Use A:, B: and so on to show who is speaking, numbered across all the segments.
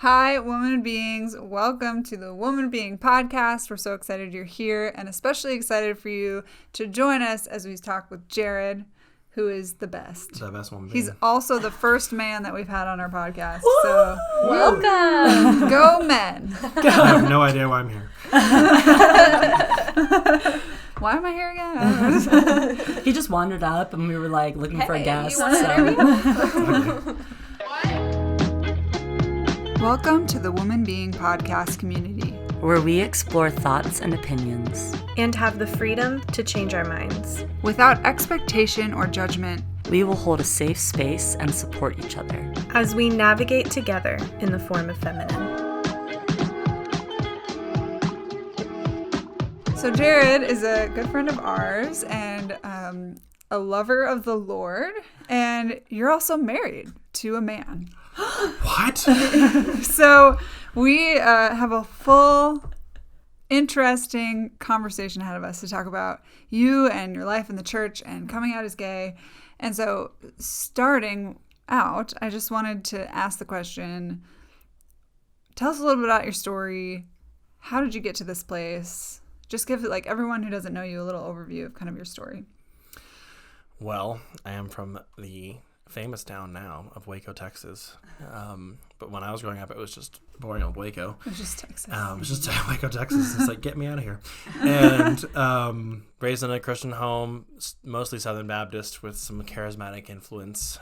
A: Hi, woman beings. Welcome to the Woman Being Podcast. We're so excited you're here and especially excited for you to join us as we talk with Jared, who is the best.
B: The best woman
A: He's
B: being.
A: also the first man that we've had on our podcast.
C: Woo!
A: So
C: Welcome.
A: Go men.
B: I have no idea why I'm here.
A: Why am I here again? I don't know.
C: He just wandered up and we were like looking for a guest.
A: you wanna interview? Welcome to the Woman Being Podcast community,
C: where we explore thoughts and opinions.
D: And have the freedom to change our minds.
A: without expectation or judgment.
C: We will hold a safe space and support each other.
D: As we navigate together in the form of feminine.
A: So Jared is a good friend of ours and a lover of the Lord, and you're also married to a man.
B: What?
A: So we have a full, interesting conversation ahead of us to talk about you and your life in the church and coming out as gay. And so starting out, I just wanted to ask the question, tell us a little bit about your story. How did you get to this place? Just give like everyone who doesn't know you a little overview of kind of your story.
B: Well, I am from the famous town now of Waco, Texas. But when I was growing up, it was just boring old Waco.
A: It was just Texas.
B: It was just Waco, Texas. It's like, get me out of here. And raised in a Christian home, mostly Southern Baptist with some charismatic influence.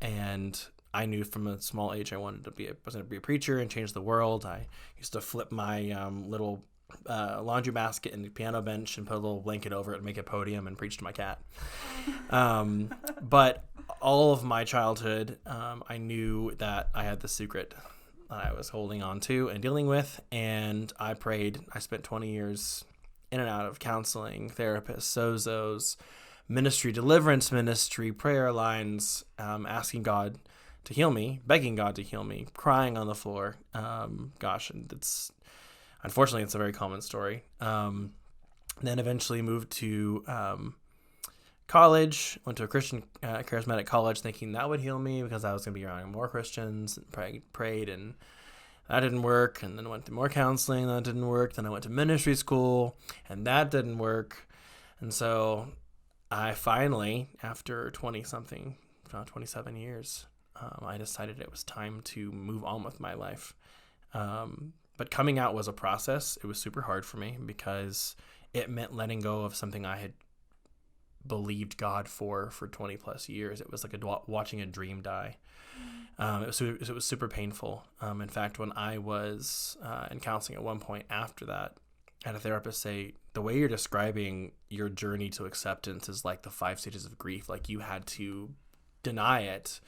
B: And I knew from a small age I was going to be a preacher and change the world. I used to flip my little laundry basket and the piano bench and put a little blanket over it and make a podium and preach to my cat. But all of my childhood, I knew that I had the secret that I was holding on to and dealing with, and I prayed. I spent 20 years in and out of counseling, therapists, sozos, ministry, deliverance ministry, prayer lines, asking God to heal me, begging God to heal me, crying on the floor. Unfortunately, it's a very common story. Then eventually moved to college, went to a Christian charismatic college thinking that would heal me because I was going to be around more Christians, and prayed, and that didn't work. And then went to more counseling, that didn't work. Then I went to ministry school, and that didn't work. And so I finally, after 27 years, I decided it was time to move on with my life. But coming out was a process. It was super hard for me because it meant letting go of something I had believed God for 20 plus years. It was like watching a dream die. It was super painful. In fact, when I was in counseling at one point after that, I had a therapist say, the way you're describing your journey to acceptance is like the 5 stages of grief. Like you had to deny it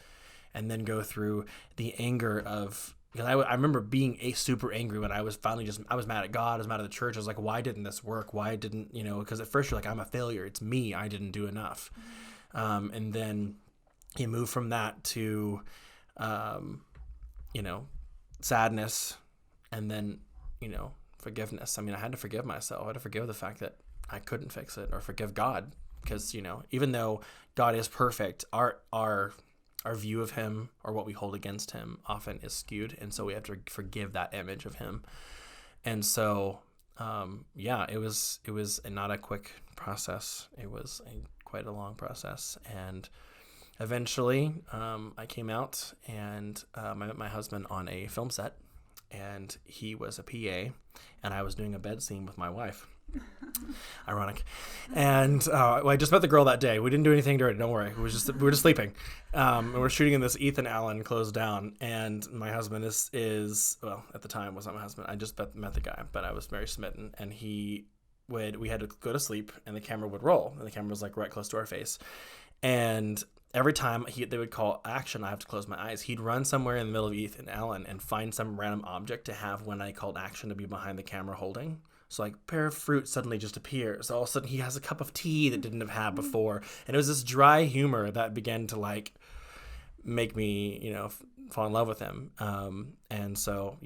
B: and then go through the anger of, because I remember being super angry when I was finally I was mad at God, I was mad at the church. I was like, why didn't this work? Why didn't, because at first you're like, I'm a failure. It's me. I didn't do enough. And then you move from that to, sadness and then, forgiveness. I mean, I had to forgive myself. I had to forgive the fact that I couldn't fix it or forgive God because, even though God is perfect, our view of him or what we hold against him often is skewed. And so we have to forgive that image of him. And so, it was not a quick process. It was quite a long process. And eventually, I came out and I met my husband on a film set, and he was a PA and I was doing a bed scene with my wife. Ironic. And I just met the girl that day. We didn't do anything dirty. Don't worry. We were just sleeping. And we're shooting in this Ethan Allen closed down. And my husband is well, at the time wasn't my husband. I just met the guy, but I was very smitten. And we had to go to sleep, and the camera would roll, and the camera was like right close to our face. And every time they would call action, I have to close my eyes. He'd run somewhere in the middle of Ethan Allen and find some random object to have when I called action to be behind the camera holding. So like a pair of fruit suddenly just appears. All of a sudden he has a cup of tea that didn't have had before. And it was this dry humor that began to like make me, fall in love with him. And so,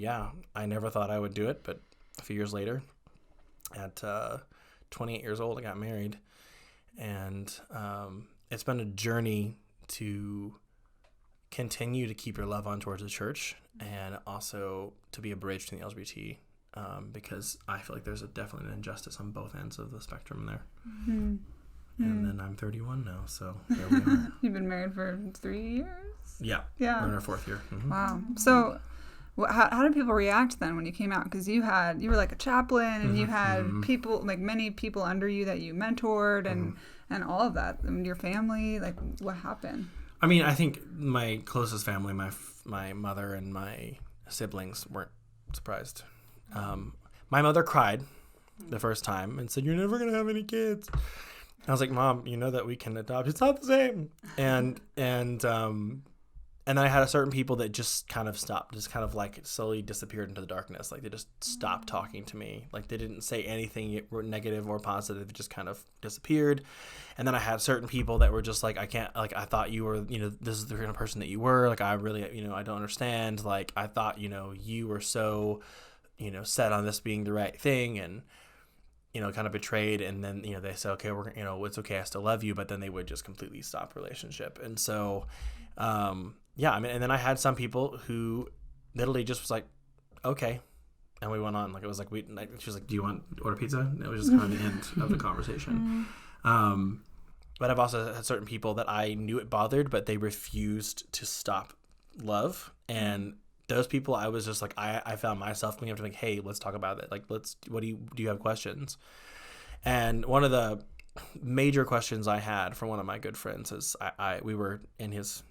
B: I never thought I would do it. But a few years later, at 28 years old, I got married. And it's been a journey to continue to keep your love on towards the church, and also to be a bridge to the LGBT, because I feel like there's definitely an injustice on both ends of the spectrum there.
A: Mm-hmm.
B: And then I'm 31 now, so there we are.
A: You've been married for 3 years?
B: Yeah.
A: Yeah.
B: We're in our 4th year. Mm-hmm.
A: Wow. So how did people react then when you came out? Because you were like a chaplain, and you had people, like many people under you that you mentored, and all of that. I mean, your family, like, what happened?
B: I mean, I think my closest family, my mother and my siblings, weren't surprised. My mother cried the first time and said, "You're never going to have any kids." I was like, "Mom, you know that we can adopt. It's not the same." And then I had certain people that just kind of stopped, just kind of like slowly disappeared into the darkness. Like they just stopped talking to me. Like they didn't say anything negative or positive. It just kind of disappeared. And then I had certain people that were just like, I can't, like, I thought you were, this is the kind of person that you were. Like, I really, I don't understand. Like, I thought, you were so, set on this being the right thing, and, kind of betrayed. And then, they say, okay, we're, it's okay, I still love you. But then they would just completely stop relationship. And so, yeah, I mean, and then I had some people who literally just was like, okay. And we went on. Like, it was like, she was like, do you want to order pizza? And it was just kind of the end of the conversation. But I've also had certain people that I knew it bothered, but they refused to stop love. And those people, I was just like, I found myself going up to like, hey, let's talk about it. Like, do you have questions? And one of the major questions I had from one of my good friends is we were in his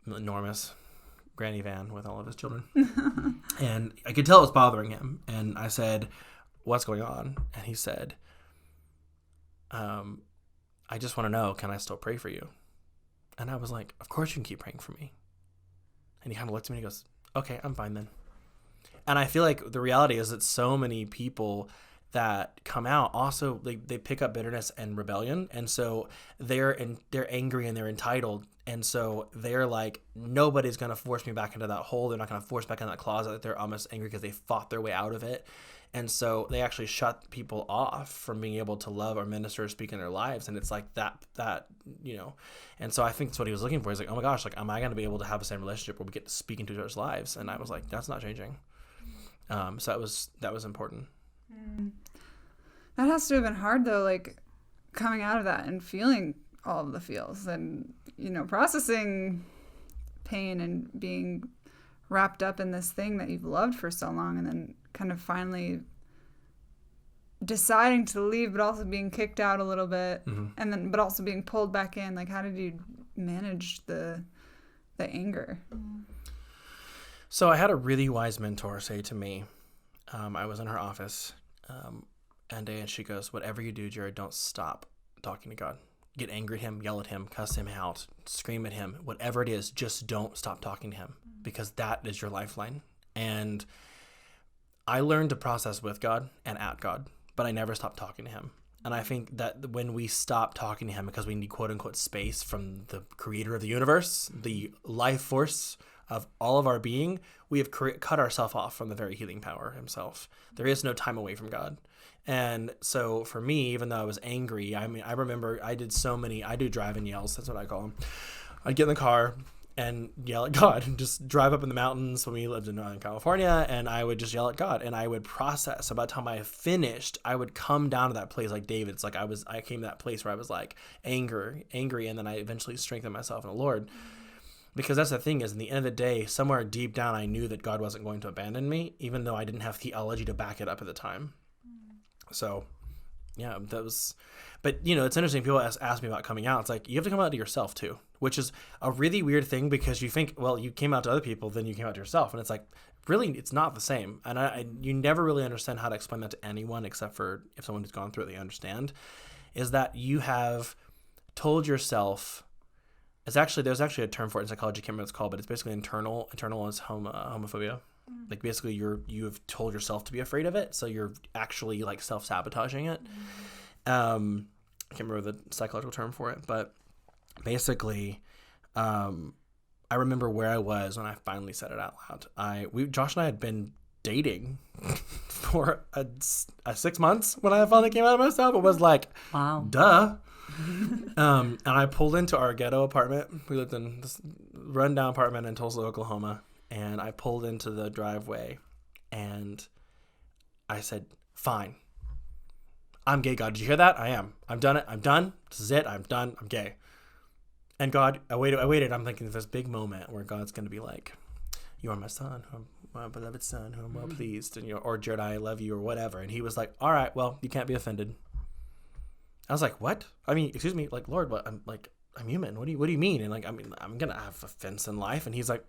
B: enormous granny van with all of his children. And I could tell it was bothering him. And I said, what's going on? And he said, I just want to know, can I still pray for you? And I was like, of course you can keep praying for me. And he kind of looked at me and he goes, okay, I'm fine then. And I feel like the reality is that so many people that come out also, they pick up bitterness and rebellion. And so they're angry and they're entitled. And so they're like, nobody's going to force me back into that hole. They're not going to force back in that closet. They're almost angry because they fought their way out of it. And so they actually shut people off from being able to love or minister or speak in their lives. And it's like that, and so I think that's what he was looking for. He's like, oh my gosh, like, am I going to be able to have the same relationship where we get to speak into each other's lives? And I was like, that's not changing. So that was important.
A: That has to have been hard though, like coming out of that and feeling all of the feels and, processing pain and being wrapped up in this thing that you've loved for so long, and then kind of finally deciding to leave, but also being kicked out a little bit, and then but also being pulled back in. Like, how did you manage the anger?
B: So I had a really wise mentor say to me, I was in her office one day, and she goes, whatever you do, Jared, don't stop talking to God. Get angry at him, yell at him, cuss him out, scream at him, whatever it is, just don't stop talking to him, because that is your lifeline. And I learned to process with God and at God, but I never stopped talking to him. And I think that when we stop talking to him because we need quote unquote space from the creator of the universe, the life force of all of our being, we have cut ourselves off from the very healing power himself. There is no time away from God. And so for me, even though I was angry, I mean, I remember I do drive-in yells. That's what I call them. I'd get in the car and yell at God and just drive up in the mountains when we lived in Northern California. And I would just yell at God, and I would process. About the time I finished, I would come down to that place like David. It's like I came to that place where I was like angry. And then I eventually strengthened myself in the Lord. Because that's the thing is, in the end of the day, somewhere deep down, I knew that God wasn't going to abandon me, even though I didn't have theology to back it up at the time. So, yeah, that was, but it's interesting. People ask me about coming out. It's like, you have to come out to yourself too, which is a really weird thing, because you think, well, you came out to other people, then you came out to yourself. And it's like, really, it's not the same. And you never really understand how to explain that to anyone, except for if someone who's gone through it, they understand, is that you have told yourself, there's actually a term for it in psychology, I can't remember what it's called, but it's basically internal is homophobia. Like, basically you have told yourself to be afraid of it, so you're actually like self-sabotaging it. I can't remember the psychological term for it, but basically I remember where I was when I finally said it out loud. Josh and I had been dating for a 6 months when I finally came out of myself. It was like,
C: Wow.
B: duh. And I pulled into our ghetto apartment. We lived in this rundown apartment in Tulsa, Oklahoma. And I pulled into the driveway and I said, fine. I'm gay, God. Did you hear that? I am. I've done it. I'm done. This is it. I'm done. I'm gay. And God, I waited. I'm thinking this big moment where God's going to be like, you are my son, my beloved son, who I'm well pleased. And, or Jared, I love you, or whatever. And he was like, all right, well, you can't be offended. I was like, what? I mean, excuse me, like, Lord, what? I'm human. What do you mean? And I'm going to have offense in life. And he's like,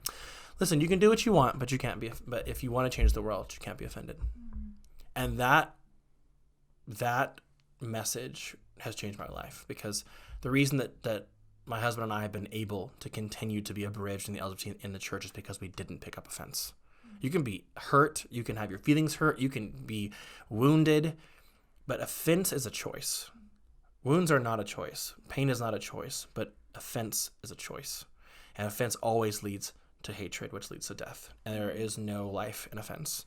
B: listen, you can do what you want, but you can't be, but if you want to change the world, you can't be offended. And that message has changed my life, because the reason that my husband and I have been able to continue to be a bridge in the LGBT in the church is because we didn't pick up offense. You can be hurt, you can have your feelings hurt, you can be wounded, but offense is a choice. Wounds are not a choice. Pain is not a choice, but offense is a choice. And offense always leads to hatred, which leads to death. And there is no life in offense.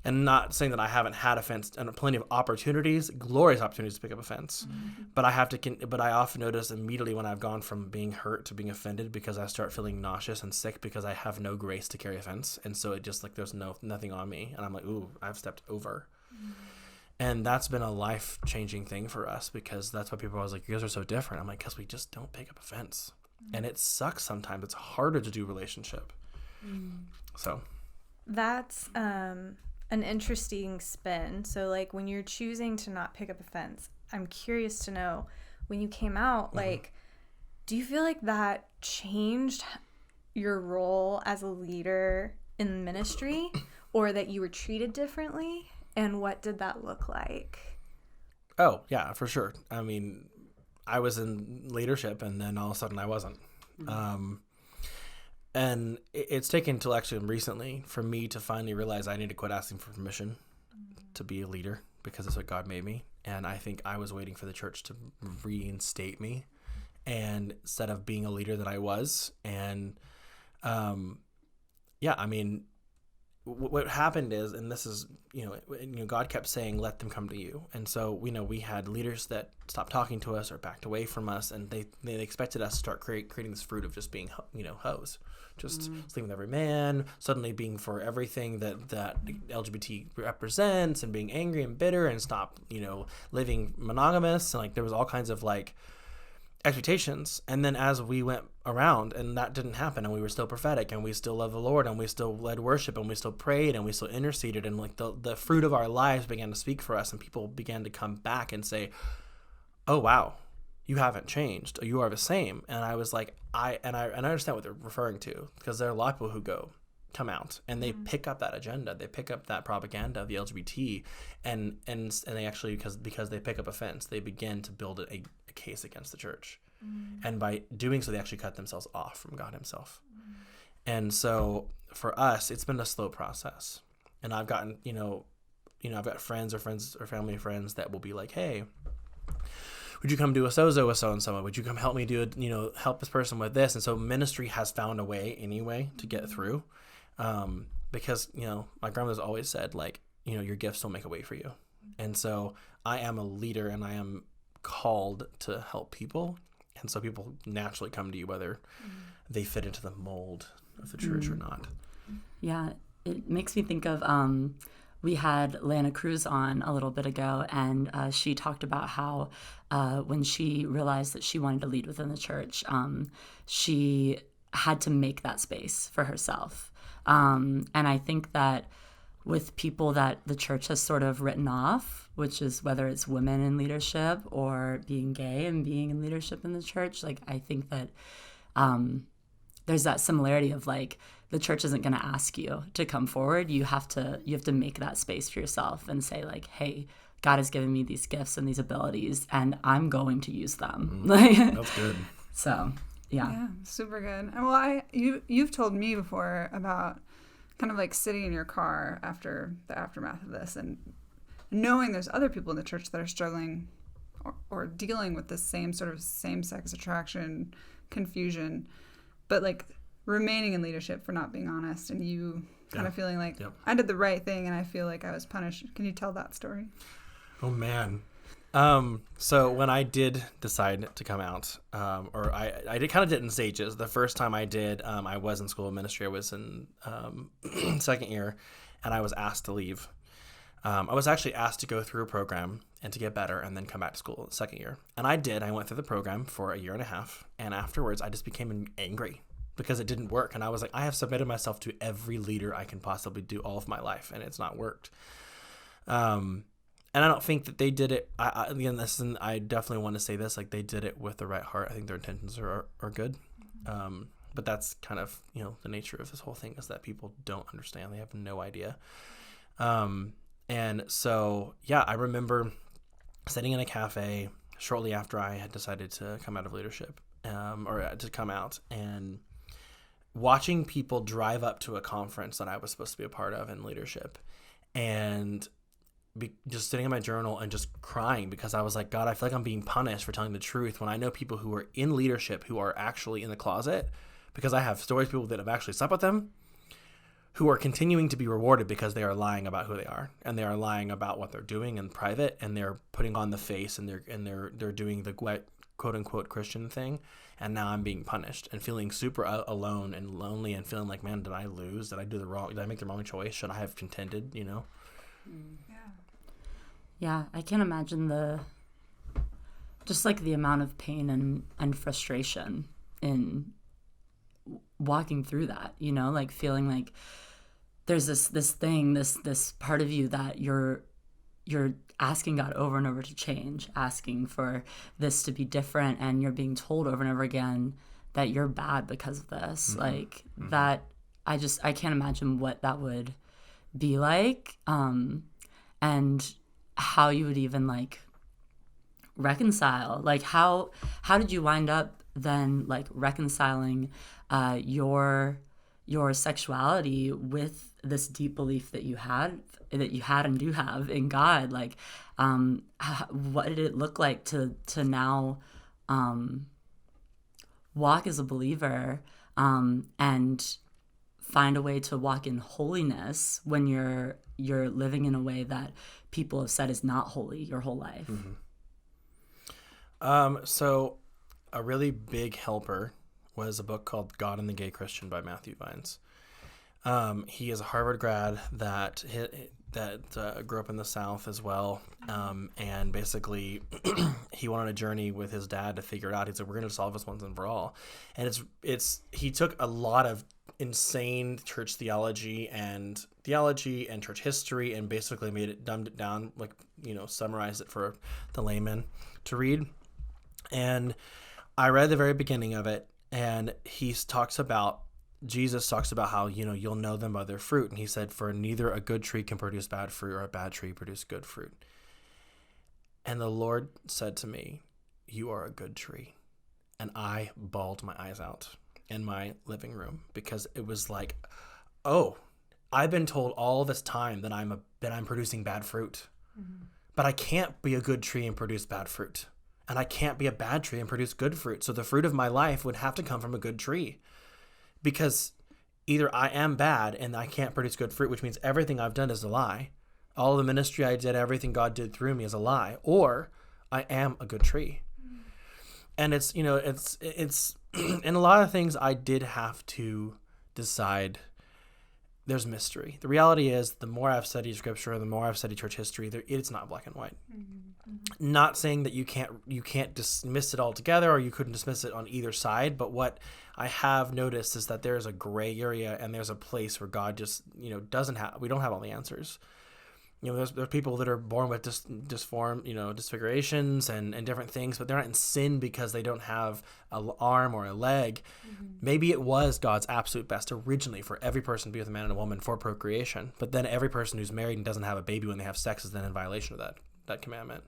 B: And not saying that I haven't had offense and plenty of opportunities, glorious opportunities to pick up offense. But I often notice immediately when I've gone from being hurt to being offended, because I start feeling nauseous and sick because I have no grace to carry offense. And so it just like, there's nothing on me. And I'm like, ooh, I've stepped over. And that's been a life-changing thing for us, because that's why people are always like, you guys are so different. I'm like, because we just don't pick up offense. And it sucks sometimes. It's harder to do relationship. So.
D: That's an interesting spin. So like when you're choosing to not pick up offense, I'm curious to know, when you came out, like, do you feel like that changed your role as a leader in ministry, or that you were treated differently? And what did that look like?
B: Oh, yeah, for sure. I mean, I was in leadership and then all of a sudden I wasn't. And it's taken until actually recently for me to finally realize I need to quit asking for permission to be a leader, because it's what God made me. And I think I was waiting for the church to reinstate me, and instead of being a leader that I was. And yeah, I mean, what happened is, and this is, God kept saying, let them come to you. And so, we had leaders that stopped talking to us or backed away from us, and they expected us to start creating this fruit of just being, hoes, just sleeping with every man, suddenly being for everything that LGBT represents, and being angry and bitter, and stop, living monogamous. And like, there was all kinds of like expectations. And then as we went around and that didn't happen, and we were still prophetic, and we still loved the Lord, and we still led worship, and we still prayed, and we still interceded, and like the fruit of our lives began to speak for us, and people began to come back and say, oh wow, you haven't changed, or you are the same. And I was like, I understand what they're referring to, because there are a lot of people who come out and they pick up that agenda, they pick up that propaganda of the LGBT, and they actually, because they pick up offense, they begin to build a case against the church. And by doing so, they actually cut themselves off from God himself. And so for us, it's been a slow process. And I've gotten, I've got friends or family friends that will be like, hey, would you come do a sozo with so-and-so? Would you come help me help this person with this? And so ministry has found a way anyway to get through. Because, my grandmother's always said, like, your gifts will make a way for you. And so I am a leader, and I am called to help people. And so people naturally come to you, whether they fit into the mold of the church or not.
C: Yeah, it makes me think of, we had Lana Cruz on a little bit ago, and she talked about how when she realized that she wanted to lead within the church, she had to make that space for herself. And I think that with people that the church has sort of written off, which is whether it's women in leadership or being gay and being in leadership in the church, like, I think that there's that similarity of like, the church isn't going to ask you to come forward. You have to make that space for yourself and say like, hey, God has given me these gifts and these abilities, and I'm going to use them.
B: That's good.
C: So, yeah,
A: super good. Well, you've told me before about kind of like sitting in your car after the aftermath of this, and knowing there's other people in the church that are struggling or dealing with the same sort of same-sex attraction confusion, but like remaining in leadership for not being honest, and you kind of feeling like
B: Yep.
A: I did the right thing and I feel like I was punished. Can you tell that story?
B: Oh man. So when I did decide to come out, or I did kind of did it in stages. The first time I did, I was in school of ministry. I was in second year, and I was asked to leave. I was actually asked to go through a program and to get better and then come back to school the second year. And I did. I went through the program for a year and a half. And afterwards, I just became angry because it didn't work. And I was like, I have submitted myself to every leader I can possibly do all of my life, and it's not worked. And I don't think that they did it. I definitely want to say this, like they did it with the right heart. I think their intentions are good. But that's kind of, the nature of this whole thing is that people don't understand. They have no idea. And so, yeah, I remember sitting in a cafe shortly after I had decided to come out of leadership, or to come out, and watching people drive up to a conference that I was supposed to be a part of in leadership, and just sitting in my journal and just crying because I was like, God, I feel like I'm being punished for telling the truth when I know people who are in leadership who are actually in the closet, because I have stories of people that have actually slept with them, who are continuing to be rewarded because they are lying about who they are, and they are lying about what they're doing in private, and they're putting on the face, and they're doing the quote unquote Christian thing. And now I'm being punished and feeling super alone and lonely and feeling like, man, did I lose? Did I make the wrong choice? Should I have contended?
C: Yeah, I can't imagine the amount of pain and frustration in walking through that, like feeling like there's this part of you that you're asking God over and over to change, asking for this to be different, and you're being told over and over again that you're bad because of this. Mm-hmm. Like mm-hmm. that, I can't imagine what that would be like, and how you would even like reconcile. Like how did you wind up then like reconciling your sexuality with this deep belief that you had and do have in God? Like what did it look like to now walk as a believer and find a way to walk in holiness when you're living in a way that people have said is not holy your whole life?
B: Mm-hmm. So a really big helper was a book called God and the Gay Christian by Matthew Vines. He is a Harvard grad that grew up in the South as well. And basically he went on a journey with his dad to figure it out. He said, we're going to solve this once and for all. And he took a lot of insane church theology and church history and basically dumbed it down, like, summarized it for the layman to read. And I read the very beginning of it, and Jesus talks about how, you'll know them by their fruit. And he said, for neither a good tree can produce bad fruit or a bad tree produce good fruit. And the Lord said to me, you are a good tree. And I bawled my eyes out in my living room, because it was like, oh, I've been told all this time that I'm producing bad fruit, mm-hmm. but I can't be a good tree and produce bad fruit. And I can't be a bad tree and produce good fruit. So the fruit of my life would have to come from a good tree, because either I am bad and I can't produce good fruit, which means everything I've done is a lie. All the ministry I did, everything God did through me is a lie, or I am a good tree. And it's in a lot of things I did have to decide. There's mystery. The reality is, the more I've studied scripture, the more I've studied church history, it's not black and white. Mm-hmm. Not saying that you can't dismiss it altogether, or you couldn't dismiss it on either side. But what I have noticed is that there's a gray area, and there's a place where God just, we don't have all the answers. There's people that are born with disfigurations and different things, but they're not in sin because they don't have an arm or a leg. Mm-hmm. Maybe it was God's absolute best originally for every person to be with a man and a woman for procreation, but then every person who's married and doesn't have a baby when they have sex is then in violation of that commandment.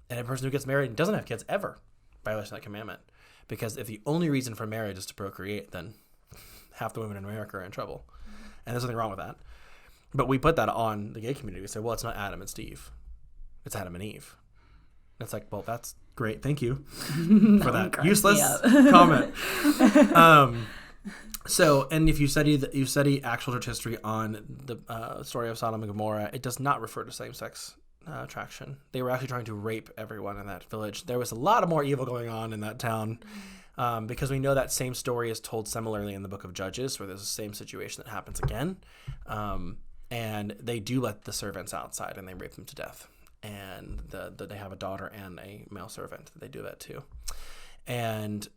B: And every person who gets married and doesn't have kids ever, violation of that commandment. Because if the only reason for marriage is to procreate, then half the women in America are in trouble. Mm-hmm. And there's nothing wrong with that. But we put that on the gay community. We say, well, it's not Adam and Steve. It's Adam and Eve. And it's like, well, that's great. Thank you for that useless comment. So, and if you study actual church history on the story of Sodom and Gomorrah, it does not refer to same-sex attraction. They were actually trying to rape everyone in that village. There was a lot of more evil going on in that town, because we know that same story is told similarly in the book of Judges, where there's the same situation that happens again. And they do let the servants outside and they rape them to death. And they have a daughter and a male servant. They do that too. And,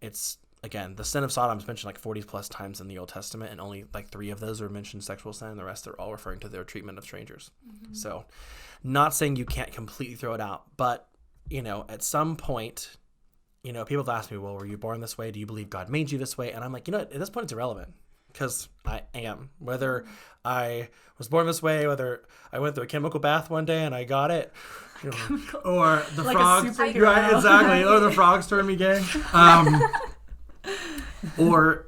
B: it's, again, the sin of Sodom is mentioned like 40 plus times in the Old Testament, and only like 3 of those are mentioned sexual sin. The rest are all referring to their treatment of strangers. Mm-hmm. So not saying you can't completely throw it out, but, at some point, people have asked me, well, were you born this way? Do you believe God made you this way? And I'm like, at this point it's irrelevant, because I am. Whether I was born this way, whether I went through a chemical bath one day and I got it, or the
C: like
B: frogs, right? Exactly, or the frogs turned me gay, or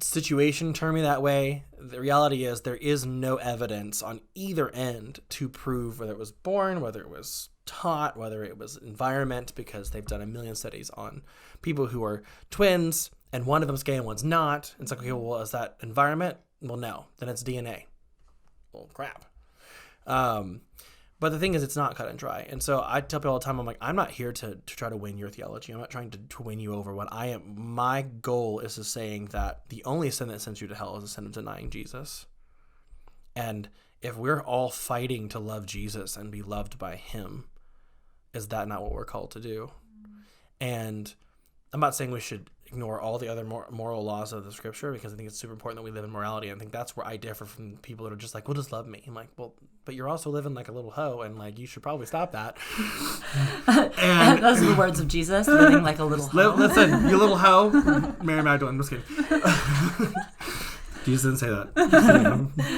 B: situation turned me that way. The reality is there is no evidence on either end to prove whether it was born, whether it was taught, whether it was environment, because they've done a million studies on people who are twins and one of them's gay and one's not. It's like, okay, well, is that environment? Well, no. Then it's DNA. Well, crap. But the thing is, it's not cut and dry. And so I tell people all the time, I'm like, I'm not here to try to win your theology. I'm not trying to win you over. What I am, my goal is saying that the only sin that sends you to hell is the sin of denying Jesus. And if we're all fighting to love Jesus and be loved by him, is that not what we're called to do? And I'm not saying we should ignore all the other moral laws of the scripture, because I think it's super important that we live in morality. I think that's where I differ from people that are just like, well, just love me. I'm like, well, but you're also living like a little hoe, and like you should probably stop that.
C: And those are the words of Jesus, living like a little hoe.
B: Listen, you little hoe. Mary Magdalene, just kidding. Jesus didn't say that.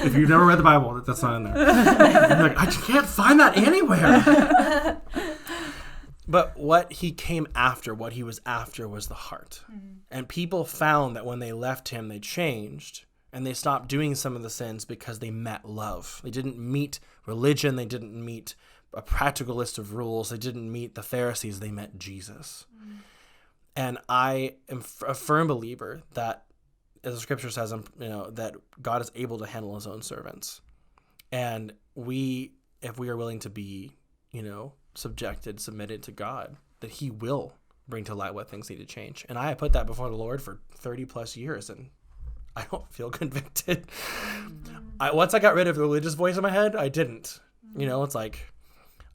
B: If you've never read the Bible, that's not in there. I'm like, I can't find that anywhere. But what he was after was the heart. Mm-hmm. And people found that when they left him, they changed, and they stopped doing some of the sins because they met love. They didn't meet religion. They didn't meet a practical list of rules. They didn't meet the Pharisees. They met Jesus. Mm-hmm. And I am a firm believer that, as the scripture says, that God is able to handle his own servants. And if we are willing to be, submitted to God, that he will bring to light what things need to change. And I have put that before the Lord for 30 plus years, and I don't feel convicted. Once I got rid of the religious voice in my head, I didn't. It's like,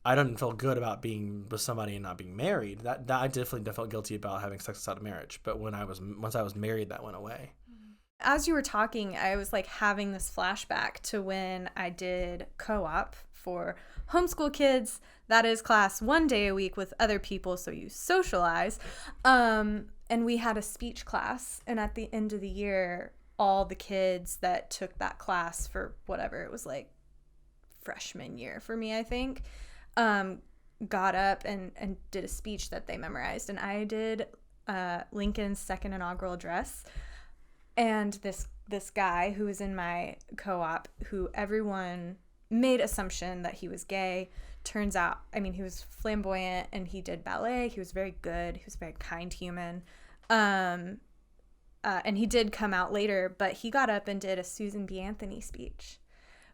B: I didn't feel good about being with somebody and not being married. That I definitely felt guilty about having sex outside of marriage. But once I was married, that went away.
D: As you were talking, I was like having this flashback to when I did co-op for homeschool kids. That is class 1 day a week with other people, so you socialize. And we had a speech class, and at the end of the year, all the kids that took that class for whatever, it was like freshman year for me, I think, got up and did a speech that they memorized. And I did Lincoln's second inaugural address. And this guy who was in my co-op, who everyone made assumption that he was gay, turns out, he was flamboyant and he did ballet. He was very good. He was a very kind human. And he did come out later, but he got up and did a Susan B. Anthony speech,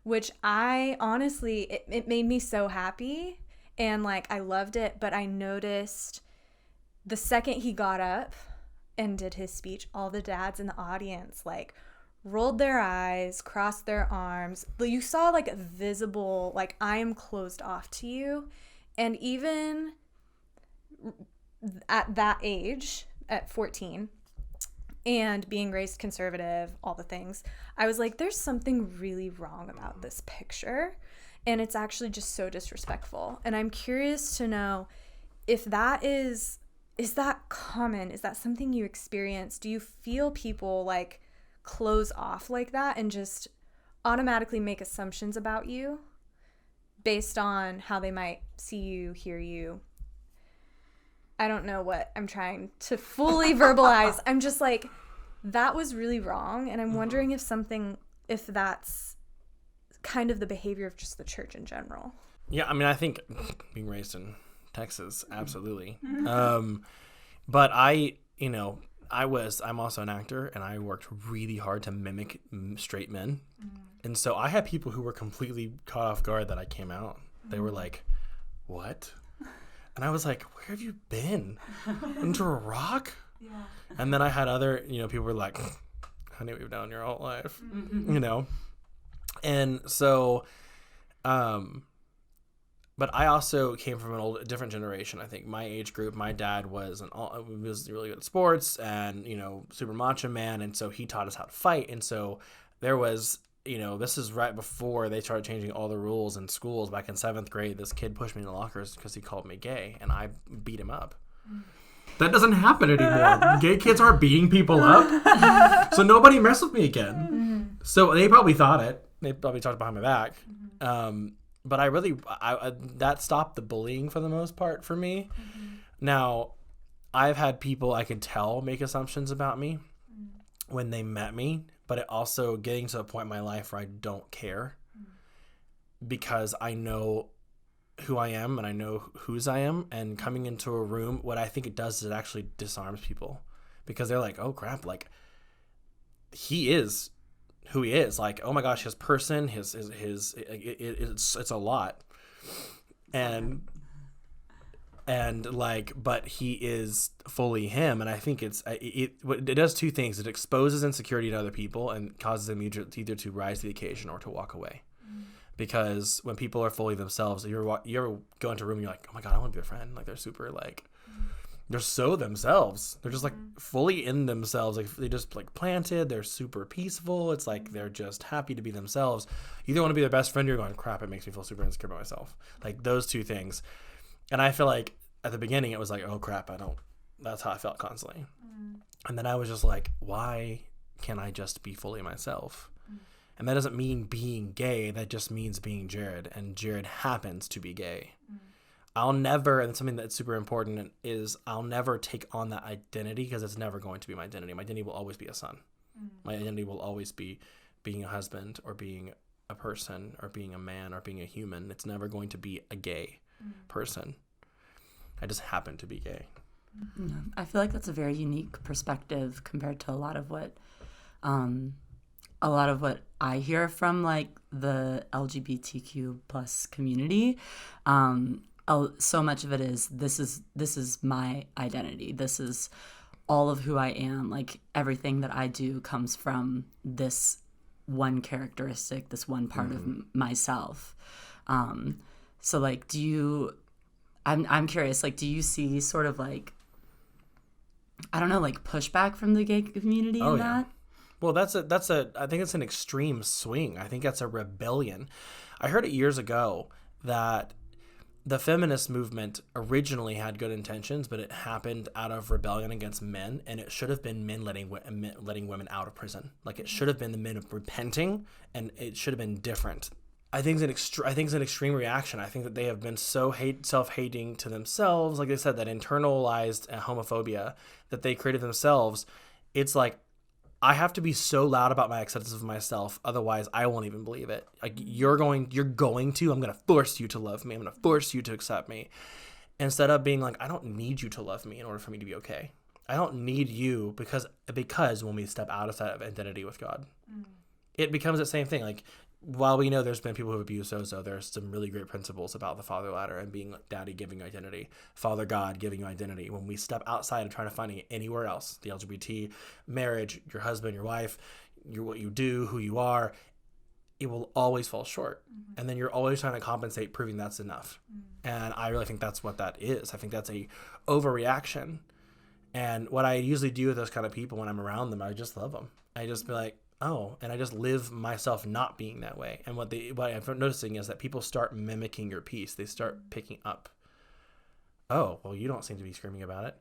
D: which I honestly, it made me so happy. And like, I loved it, but I noticed the second he got up and did his speech, all the dads in the audience like rolled their eyes, crossed their arms. You saw like a visible, like, I am closed off to you. And even at that age, at 14, and being raised conservative, all the things, I was like, there's something really wrong about this picture. And it's actually just so disrespectful. And I'm curious to know if that is that common? Is that something you experience? Do you feel people like close off like that and just automatically make assumptions about you based on how they might see you, hear you? I don't know what I'm trying to fully verbalize. I'm just like, that was really wrong. And I'm wondering if that's kind of the behavior of just the church in general.
B: Yeah, I think being raised in Texas, absolutely. But I, I'm also an actor, and I worked really hard to mimic straight men. And so I had people who were completely caught off guard that I came out. They were like, what? And I was like, where have you been? Into a rock? Yeah. And then I had other, people were like, honey, we've known your whole life, And so, but I also came from a different generation. I think my age group, my dad was really good at sports and, super macho man. And so he taught us how to fight. And so there was, this is right before they started changing all the rules in schools. Back in 7th grade, this kid pushed me in the lockers because he called me gay, and I beat him up. That doesn't happen anymore. Gay kids aren't beating people up. So nobody messed with me again. So they probably thought it. They probably talked behind my back. But I that stopped the bullying for the most part for me. Now, I've had people I could tell make assumptions about me when they met me, but it also getting to a point in my life where I don't care because I know who I am and I know whose I am, and coming into a room, what I think it does is it actually disarms people because they're like, oh crap, like he is who he is, like, oh my gosh, his person, it's a lot, and like, but he is fully him, and I think it does two things. It exposes insecurity to other people and causes them either to rise to the occasion or to walk away. Because when people are fully themselves, you ever go into a room and you're like, oh my God, I want to be a friend. Like, they're super, like, they're so themselves. They're just, like, fully in themselves. Like, they just, like, planted. They're super peaceful. It's like they're just happy to be themselves. You either want to be their best friend or you're going, crap, it makes me feel super insecure about myself. Like, those two things. And I feel like at the beginning it was like, oh, crap, that's how I felt constantly. And then I was just like, why can't I just be fully myself? And that doesn't mean being gay. That just means being Jared. And Jared happens to be gay. I'll never, and something that's super important is I'll never take on that identity because it's never going to be my identity. My identity will always be a son. My identity will always be being a husband or being a person or being a man or being a human. It's never going to be a gay person. I just happen to be gay.
C: Yeah. I feel like that's a very unique perspective compared to a lot of what I hear from like the LGBTQ plus community. So much of it is this is my identity. This is all of who I am. Like everything that I do comes from this one characteristic, this one part of myself. So like, I'm curious, like, do you see sort of like, I don't know, like pushback from the gay community in that?
B: Well, I think it's an extreme swing. I think that's a rebellion. I heard it years ago that the feminist movement originally had good intentions, but it happened out of rebellion against men, and it should have been men letting women out of prison. Like, it should have been the men repenting, and it should have been different. I think it's an extreme reaction. I think that they have been so self-hating to themselves, like I said, that internalized homophobia that they created themselves. It's like, I have to be so loud about my acceptance of myself, otherwise I won't even believe it. Like, I'm going to force you to love me. I'm going to force you to accept me. Instead of being like, I don't need you to love me in order for me to be okay. I don't need you because when we step outside of identity with God, it becomes the same thing. Like, while we know there's been people who have abused Zozo, there's some really great principles about the father ladder and being daddy giving you identity, father God giving you identity. When we step outside of trying to find it anywhere else, the LGBT, marriage, your husband, your wife, what you do, who you are, it will always fall short. And then you're always trying to compensate, proving that's enough. And I really think that's what that is. I think that's a overreaction. And what I usually do with those kind of people when I'm around them, I just love them. I just be like, oh, and I just live myself not being that way. And what I'm noticing is that people start mimicking your piece. They start picking up, oh, well, you don't seem to be screaming about it.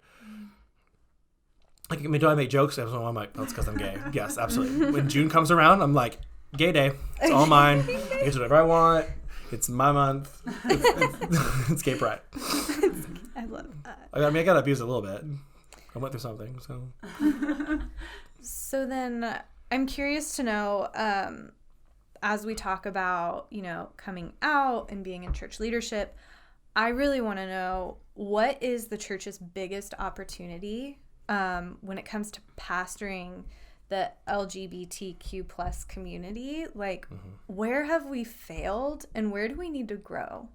B: Like, I mean, do I make jokes? I'm like, that's because I'm gay. Yes, absolutely. When June comes around, I'm like, gay day. It's all mine. I get to do whatever I want. It's my month. It's gay pride.
D: I love that.
B: I got abused a little bit. I went through something, so.
D: So then I'm curious to know, as we talk about, coming out and being in church leadership, I really want to know, what is the church's biggest opportunity when it comes to pastoring the LGBTQ plus community, like where have we failed and where do we need to grow?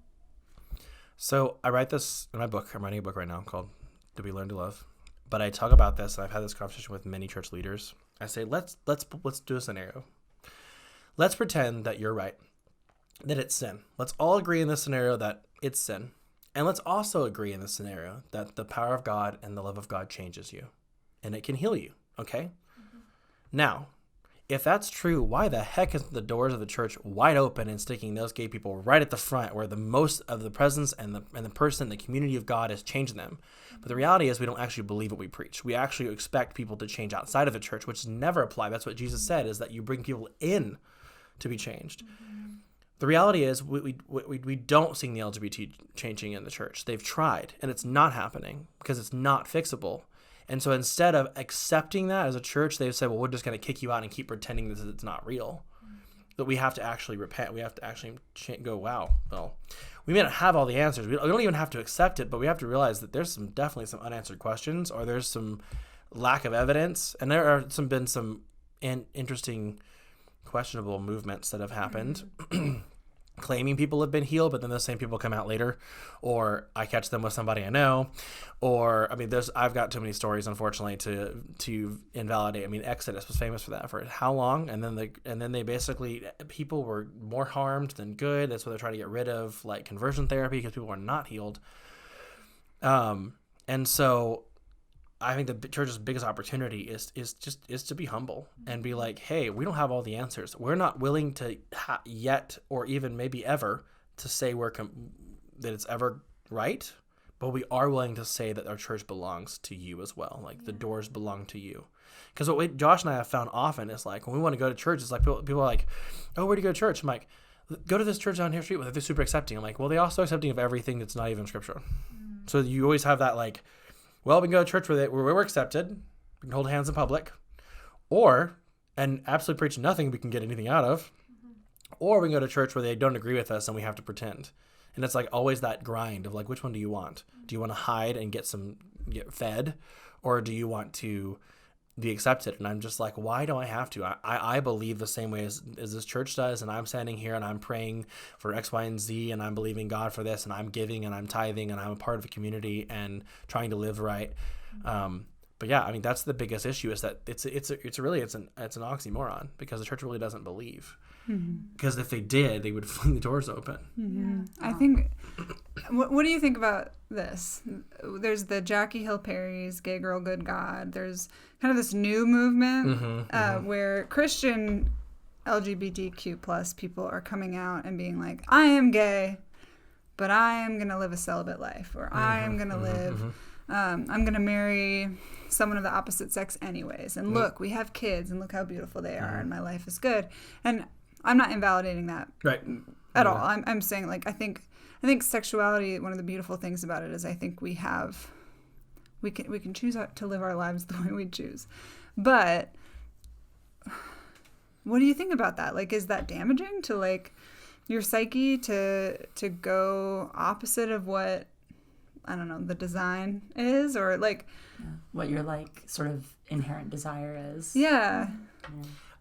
B: So I write this in my book. I'm writing a book right now called "Do We Learn to Love?" But I talk about this, and I've had this conversation with many church leaders. I say, let's do a scenario. Let's pretend that you're right, that it's sin. Let's all agree in this scenario that it's sin. And let's also agree in this scenario that the power of God and the love of God changes you and it can heal you, okay? Now, if that's true, why the heck isn't the doors of the church wide open and sticking those gay people right at the front where the most of the presence and the person, the community of God is changing them? But the reality is we don't actually believe what we preach. We actually expect people to change outside of the church, which never apply. That's what Jesus said, is that you bring people in to be changed. The reality is we don't see the LGBT changing in the church. They've tried, and it's not happening because it's not fixable. And so instead of accepting that as a church, they've said, well, we're just going to kick you out and keep pretending that it's not real. That we have to actually repent. We have to actually go, wow, well, we may not have all the answers. We don't even have to accept it, but we have to realize that there's definitely some unanswered questions, or there's some lack of evidence. And there are been some interesting, questionable movements that have happened. Claiming people have been healed, but then those same people come out later, or I catch them with somebody I know, or I mean, I've got too many stories, unfortunately, to invalidate. I mean, Exodus was famous for that for how long, and then they basically, people were more harmed than good. That's why they're trying to get rid of like conversion therapy because people are not healed. And so I think the church's biggest opportunity is to be humble and be like, hey, we don't have all the answers. We're not willing to yet, or even maybe ever, to say that it's ever right, but we are willing to say that our church belongs to you as well. Like the doors belong to you. Because what Josh and I have found often is like when we want to go to church, it's like people are like, oh, where do you go to church? I'm like, go to this church down here street. They're super accepting. I'm like, well, they're also accepting of everything that's not even scriptural. So you always have that like, well, we can go to church where we're accepted, we can hold hands in public, and absolutely preach nothing we can get anything out of, or we can go to church where they don't agree with us and we have to pretend. And it's like always that grind of like, which one do you want? Do you want to hide and get fed, or do you want to be accepted? And I'm just like, why do I have to? I believe the same way as this church does, and I'm standing here and I'm praying for X, Y, and Z, and I'm believing God for this, and I'm giving and I'm tithing and I'm a part of a community and trying to live right. But yeah, I mean, that's the biggest issue, is that it's an oxymoron, because the church really doesn't believe. Because if they did, they would fling the doors open.
A: I think, what do you think about this? There's the Jackie Hill Perry's Gay Girl, Good God. There's kind of this new movement where Christian LGBTQ plus people are coming out and being like, I am gay, but I am going to live a celibate life, or I am going to live, I'm going to marry someone of the opposite sex anyways. And look, we have kids, and look how beautiful they are, and my life is good. And I'm not invalidating that at all. I'm saying, like, I think sexuality, one of the beautiful things about it is I think we can choose to live our lives the way we choose. But what do you think about that? Like, is that damaging to like your psyche to go opposite of what, I don't know, the design is, or like
C: what your like sort of inherent desire is?
A: Yeah.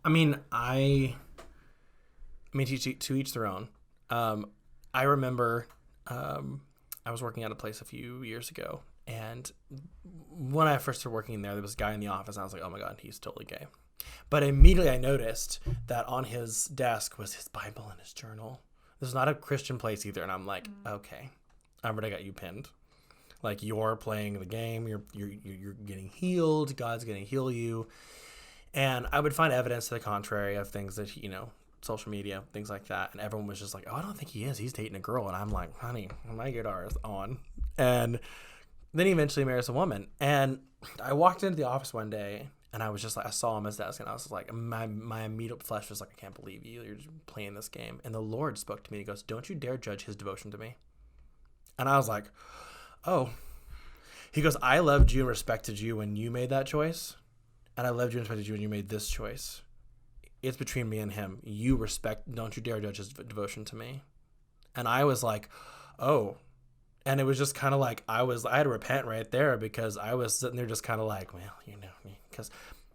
B: I mean, to each their own. I remember I was working at a place a few years ago, and when I first started working there was a guy in the office, and I was like, oh my God, he's totally gay. But immediately I noticed that on his desk was his Bible and his journal. This is not a Christian place either, and I'm like, okay, I already got you pinned. Like, you're playing the game, you're getting healed, God's going to heal you. And I would find evidence to the contrary of things that, social media, things like that. And everyone was just like, oh, I don't think he is. He's dating a girl. And I'm like, honey, my radar is on. And then he eventually marries a woman. And I walked into the office one day, and I was just like, I saw him at his desk, and I was like, my immediate flesh was like, I can't believe you're just playing this game. And the Lord spoke to me. He goes, don't you dare judge his devotion to me. And I was like, oh. He goes, I loved you and respected you when you made that choice. And I loved you and respected you when you made this choice. It's between me and him. Don't you dare judge his devotion to me. And I was like, oh. And it was just kind of like, I had to repent right there, because I was sitting there just kind of like, well, because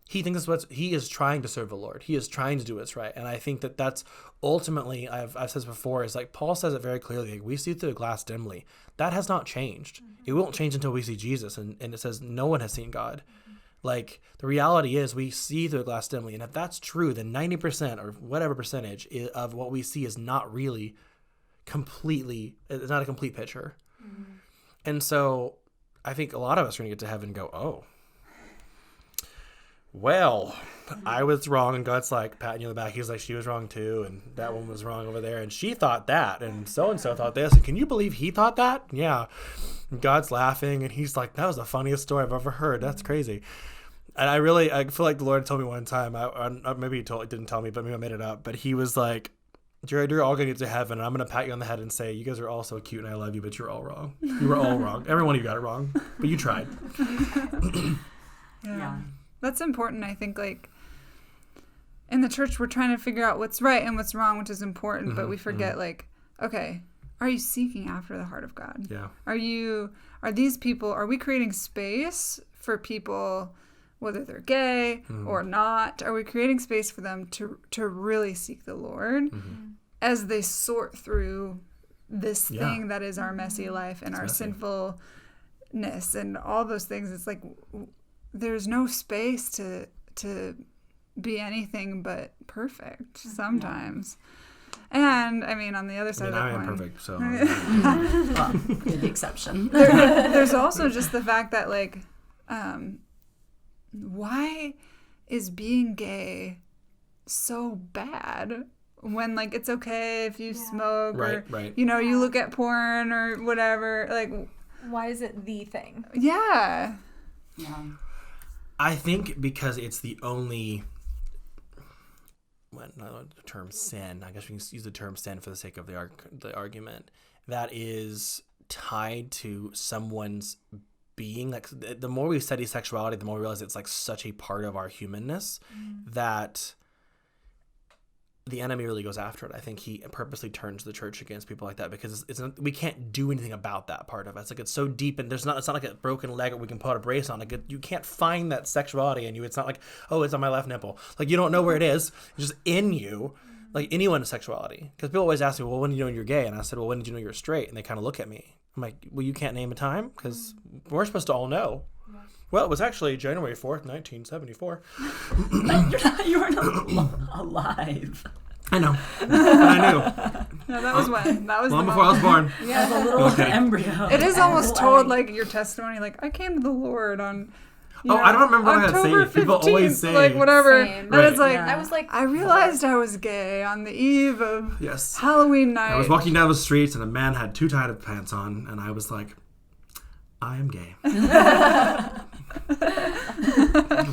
B: he thinks he is trying to serve the Lord. He is trying to do what's right. And I think that's ultimately, I've said this before, is like Paul says it very clearly. Like, we see through a glass dimly. That has not changed. It won't change until we see Jesus. And it says no one has seen God. Like, the reality is we see through a glass dimly. And if that's true, then 90% or whatever percentage of what we see is not really it's not a complete picture. And so I think a lot of us are going to get to heaven and go, oh, well, I was wrong. And God's like patting you on the back. He's like, she was wrong too. And that one was wrong over there. And she thought that. And so-and-so thought this. And can you believe he thought that? Yeah. And God's laughing. And he's like, that was the funniest story I've ever heard. That's crazy. And I feel like the Lord told me one time, maybe he didn't tell me, but maybe I made it up. But he was like, Jared, you're all going to get to heaven, and I'm going to pat you on the head and say, you guys are all so cute and I love you, but you're all wrong. You were all wrong. Every one of you got it wrong, but you tried.
A: Yeah. That's important. I think, like, in the church, we're trying to figure out what's right and what's wrong, which is important, but we forget, like, okay, are you seeking after the heart of God?
B: Yeah.
A: Are we creating space for people, whether they're gay or not? Are we creating space for them to really seek the Lord as they sort through this thing that is our messy life and our sinfulness and all those things? It's like there's no space to be anything but perfect sometimes. And I mean, on the other side of the coin,
B: I am perfect, so
C: Well, you're the exception.
A: There's also just the fact that, like, why is being gay so bad when, like, it's okay if you smoke or you look at porn or whatever? Like,
D: why is it the thing?
A: Yeah.
B: I think because it's the only, not the term sin, I guess we can use the term sin for the sake of the argument, that is tied to someone's being. Like, the more we study sexuality, the more we realize it's like such a part of our humanness that the enemy really goes after it. I think he purposely turns the church against people like that, because it's not, we can't do anything about that part of it. It's like, it's so deep, and it's not like a broken leg that we can put a brace on. Like, you can't find that sexuality in you. It's not like, oh, it's on my left nipple. Like, you don't know where it is. It's just in you. Like anyone's sexuality. Because people always ask me, well, when did you know you're gay? And I said, well, when did you know you're straight? And they kind of look at me. I'm like, well, you can't name a time? Because we're supposed to all know. Yeah. Well, it was actually January 4th, 1974.
C: You were not alive.
B: I know. But I knew.
A: No, that was when. That was
B: long before I was born.
C: Yeah, as a little embryo.
A: It is almost told, like, your testimony, like, I came to the Lord on...
B: I don't remember what I had
A: October
B: to say. People always say,
A: like, whatever.
D: Same.
A: And it's like,
D: I was like,
A: I realized I was gay on the eve of Halloween night.
B: I was walking down the streets and a man had too tight of pants on, and I was like, I am gay.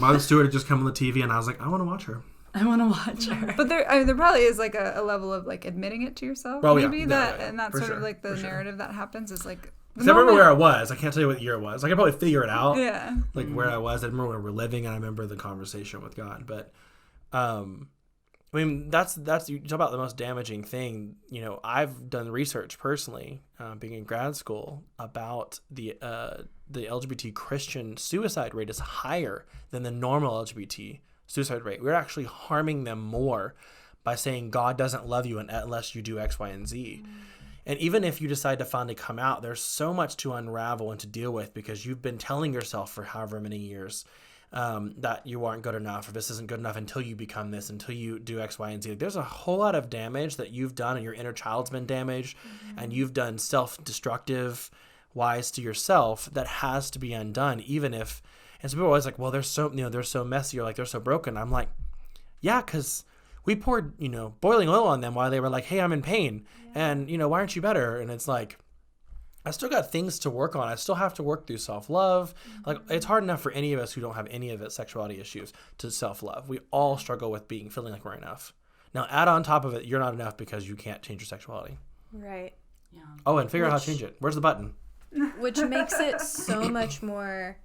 B: Martha Stewart had just come on the TV, and I was like, I want to watch her.
C: I want to watch her.
A: But there probably is, like, a level of, like, admitting it to yourself.
B: Oh,
A: maybe
B: yeah.
A: that,
B: Yeah,
A: and that's sort of like the
B: for
A: narrative that happens is like.
B: I remember where I was. I can't tell you what year it was. I can probably figure it out.
A: Yeah.
B: Like where I was. I remember where we're living, and I remember the conversation with God. But, I mean, that's you talk about the most damaging thing. You know, I've done research personally, being in grad school, about the LGBT Christian suicide rate is higher than the normal LGBT suicide rate. We're actually harming them more by saying God doesn't love you unless you do X, Y, and Z. And even if you decide to finally come out, there's so much to unravel and to deal with, because you've been telling yourself for however many years that you aren't good enough, or this isn't good enough until you become this, until you do X, Y, and Z. Like, there's a whole lot of damage that you've done, and your inner child's been damaged, and you've done self-destructive wise to yourself that has to be undone, even if... And so people are always like, well, they're so messy, or like they're so broken. I'm like, yeah, because... we poured, boiling oil on them while they were like, hey, I'm in pain. Yeah. And, why aren't you better? And it's like, I still got things to work on. I still have to work through self-love. Mm-hmm. Like, it's hard enough for any of us who don't have any of it sexuality issues to self-love. We all struggle with feeling like we're enough. Now, add on top of it, you're not enough because you can't change your sexuality.
D: Right.
B: Yeah. Oh, and figure out how to change it. Where's the button?
D: Which makes it so much more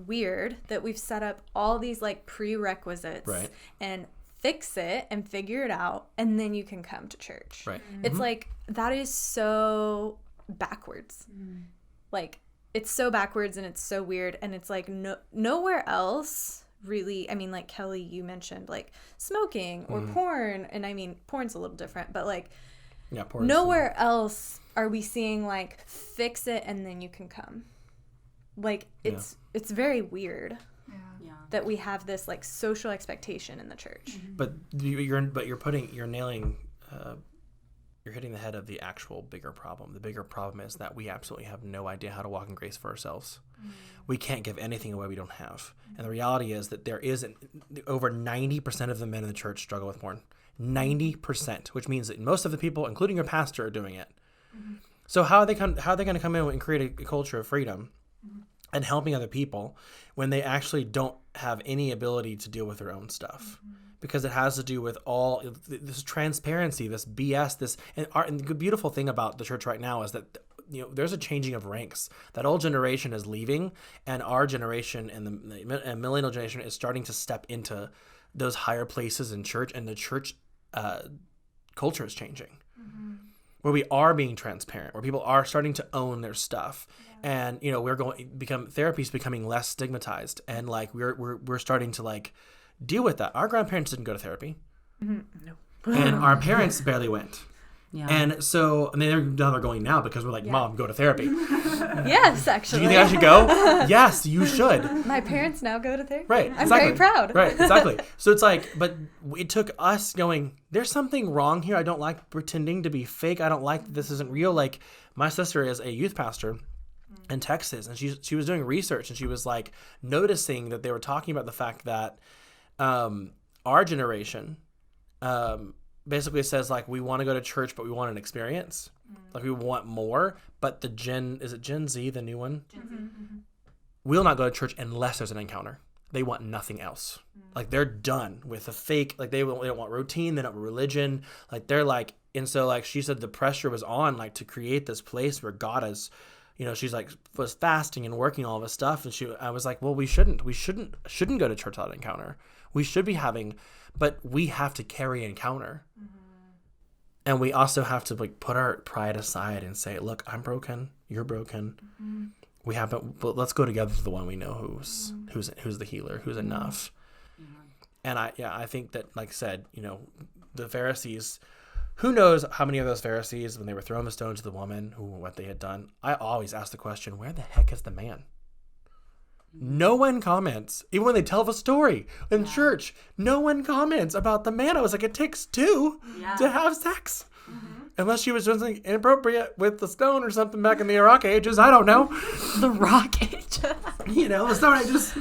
D: weird that we've set up all these, like, prerequisites.
B: Right.
D: And fix it and figure it out, and then you can come to church.
B: Right.
D: It's like, that is so backwards. Like, it's so backwards and it's so weird, and it's like nowhere else really. I mean, like Kelly, you mentioned like smoking or porn, and I mean porn's a little different, but like nowhere else are we seeing like fix it and then you can come. Like it's very weird that we have this like social expectation in the church.
B: But you're hitting the head of the actual bigger problem. The bigger problem is that we absolutely have no idea how to walk in grace for ourselves. We can't give anything away we don't have. And the reality is that there isn't, over 90% of the men in the church struggle with porn. 90%, which means that most of the people, including your pastor, are doing it. So how are they going to come in and create a culture of freedom and helping other people when they actually don't have any ability to deal with their own stuff? Because it has to do with all this transparency, this BS, and the beautiful thing about the church right now is that, you know, there's a changing of ranks. That old generation is leaving, and our generation and the millennial generation is starting to step into those higher places in church, and the church culture is changing, where we are being transparent, where people are starting to own their stuff, and you know therapy is becoming less stigmatized, and like we're starting to like deal with that. Our grandparents didn't go to therapy. No. And our parents barely went. Yeah. And so, I mean, they're going now because we're like, Mom, go to therapy.
D: Yes, actually.
B: Do you think I should go? Yes, you should.
D: My parents now go to therapy.
B: Right.
D: I'm very proud.
B: Right, exactly. So it's like, but it took us going, there's something wrong here. I don't like pretending to be fake. I don't like that this isn't real. Like, my sister is a youth pastor in Texas, and she was doing research, and she was like noticing that they were talking about the fact that our generation basically says like we want to go to church, but we want an experience. Like we want more. But is it Gen Z, the new one? Will not go to church unless there's an encounter. They want nothing else. Like they're done with the fake. Like they don't want routine. They don't want religion. Like they're like, and so like she said, the pressure was on like to create this place where God is. You know, she's like was fasting and working all this stuff, and I was like, well, we shouldn't go to church without encounter. We should be having, but we have to carry encounter, and we also have to like put our pride aside and say, look, I'm broken, you're broken. We haven't, but let's go together to the one we know who's the healer, who's enough. And I think that, like I said, you know, the Pharisees. Who knows how many of those Pharisees, when they were throwing the stone to the woman, what they had done? I always ask the question, where the heck is the man? No one comments. Even when they tell the story in church, no one comments about the man. I was like, it takes two to have sex. Unless she was doing something inappropriate with the stone or something back in the Rock Ages. I don't know.
C: The Rock Ages.
B: You know, the Stone Ages.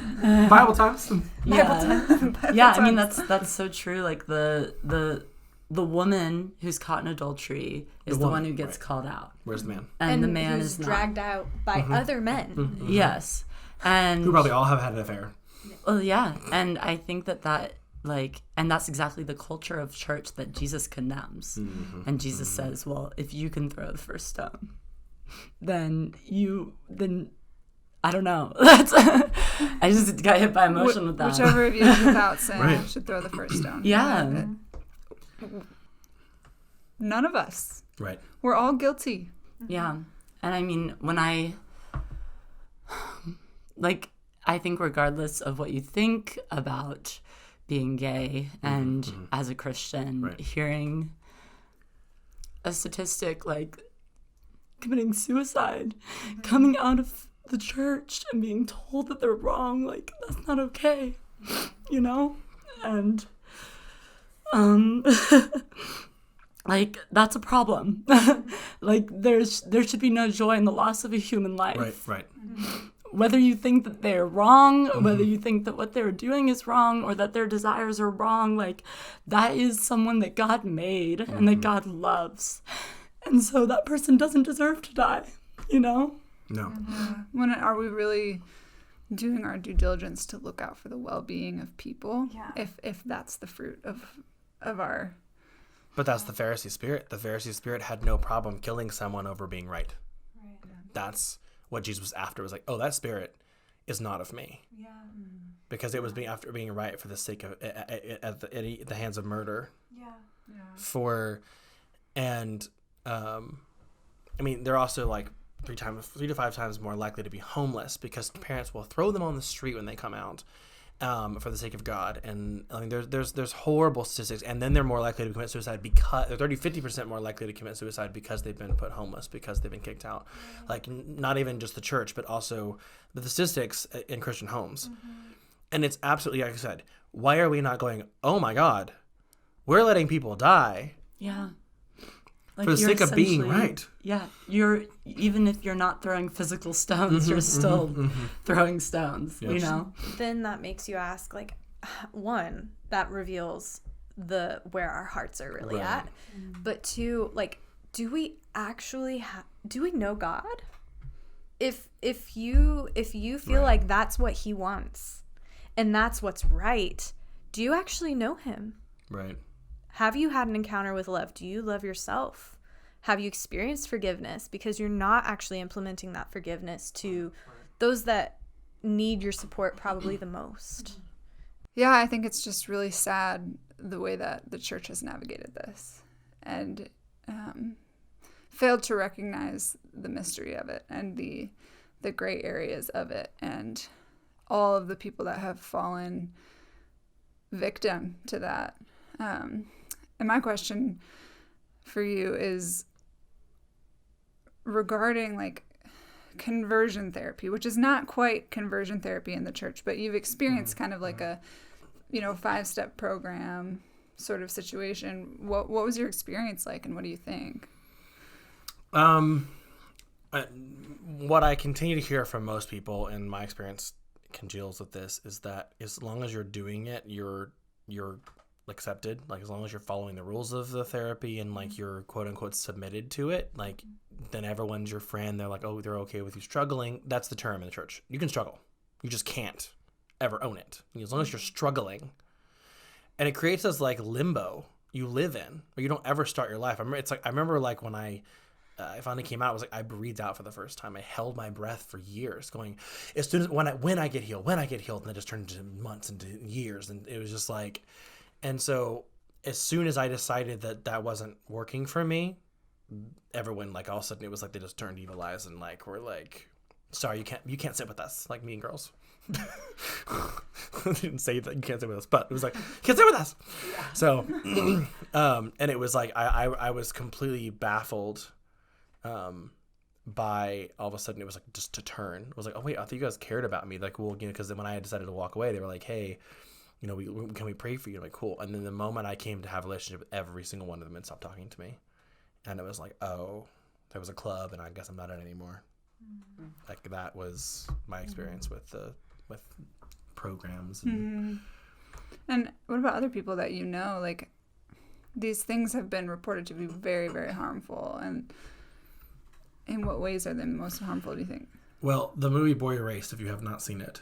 B: Bible times.
C: Yeah, I mean, that's so true. Like the woman who's caught in adultery is the one who gets called out.
B: Where's the man?
C: And the man
D: who's
C: is
D: dragged out by other men.
C: Yes. And
B: who probably all have had an affair.
C: Well, yeah. And I think that like, and that's exactly the culture of church that Jesus condemns. And Jesus says, well, if you can throw the first stone, then I don't know. I just got hit by emotion with that.
A: Whichever of you is without sin should throw the first stone.
C: Yeah.
A: None of us.
B: Right.
A: We're all guilty.
C: Yeah. And I mean, I think regardless of what you think about being gay and as a Christian, hearing a statistic like committing suicide, coming out of the church and being told that they're wrong, like that's not okay, you know? And like that's a problem. Like there should be no joy in the loss of a human life.
B: Right.
C: Whether you think that they're wrong, whether you think that what they're doing is wrong or that their desires are wrong, like that is someone that God made and that God loves. And so that person doesn't deserve to die, you know?
B: No.
A: When are we really doing our due diligence to look out for the well-being of people? Yeah. If that's the fruit of our...
B: But that's the Pharisee spirit. The Pharisee spirit had no problem killing someone over being right. That's what Jesus was after. Was like, oh, that spirit is not of me. Yeah. Because it was after being right for the sake of at the hands of murder. Yeah. I mean, they're also like 3 to 5 times more likely to be homeless because parents will throw them on the street when they come out. For the sake of God. And I mean, there's horrible statistics, and then they're more likely to commit suicide because they're 50% more likely to commit suicide because they've been put homeless, because they've been kicked out. Like, not even just the church, but also the statistics in Christian homes. And it's absolutely, like I said, why are we not going, oh my God, we're letting people die
C: Like,
B: for the sake of being right.
C: Yeah, even if you're not throwing physical stones, you're still throwing stones, you know?
D: Then that makes you ask, like, one, that reveals where our hearts are really at. But two, like, do we actually do we know God? If you feel like that's what he wants and that's what's right, do you actually know him?
B: Right.
D: Have you had an encounter with love? Do you love yourself? Have you experienced forgiveness? Because you're not actually implementing that forgiveness to those that need your support probably the most.
A: Yeah, I think it's just really sad the way that the church has navigated this and failed to recognize the mystery of it and the gray areas of it and all of the people that have fallen victim to that. And my question for you is regarding like conversion therapy, which is not quite conversion therapy in the church, but you've experienced kind of like a 5-step program sort of situation. What was your experience like, and what do you think?
B: What I continue to hear from most people, and my experience congeals with this, is that as long as you're doing it, you're accepted. Like, as long as you're following the rules of the therapy and like you're quote unquote submitted to it, like, then everyone's your friend. They're like, oh, they're okay with you struggling. That's the term in the church. You can struggle. You just can't ever own it. As long as you're struggling. And it creates this like limbo you live in, where you don't ever start your life. I remember when I finally came out, it was like I breathed out for the first time. I held my breath for years, going, as soon as when I get healed, and it just turned into months, into years, and it was just like, and so as soon as I decided that wasn't working for me, everyone, like, all of a sudden it was like they just turned evil eyes and like were like, sorry, you can't sit with us, like Mean Girls. I didn't say that you can't sit with us, but it was like, you can't sit with us. So and it was like I was completely baffled by all of a sudden it was like just to turn. It was like, oh wait, I thought you guys cared about me. Like, well, because then when I decided to walk away, they were like, hey, can we pray for you? I'm like, cool. And then the moment I came to have a relationship with every single one of them, and stopped talking to me, and it was like, oh, there was a club, and I guess I'm not in it anymore. Mm-hmm. Like, that was my experience with programs.
A: And what about other people that like these things have been reported to be very, very harmful, and in what ways are they most harmful, do you think? Well,
B: the movie Boy Erased, if you have not seen it,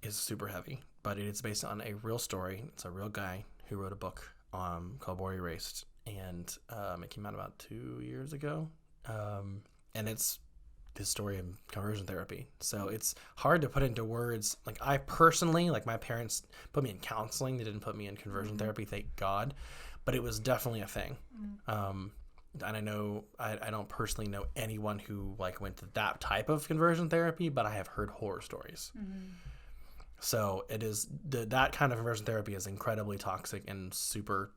B: is super heavy, but it is based on a real story. It's a real guy who wrote a book called Boy Erased, and it came out about 2 years ago, and it's this story of conversion therapy. So it's hard to put into words. Like, I personally, like, my parents put me in counseling. They didn't put me in conversion therapy, thank God, but it was definitely a thing. And I know I don't personally know anyone who like went to that type of conversion therapy, but I have heard horror stories. So it is that kind of conversion therapy is incredibly toxic and super.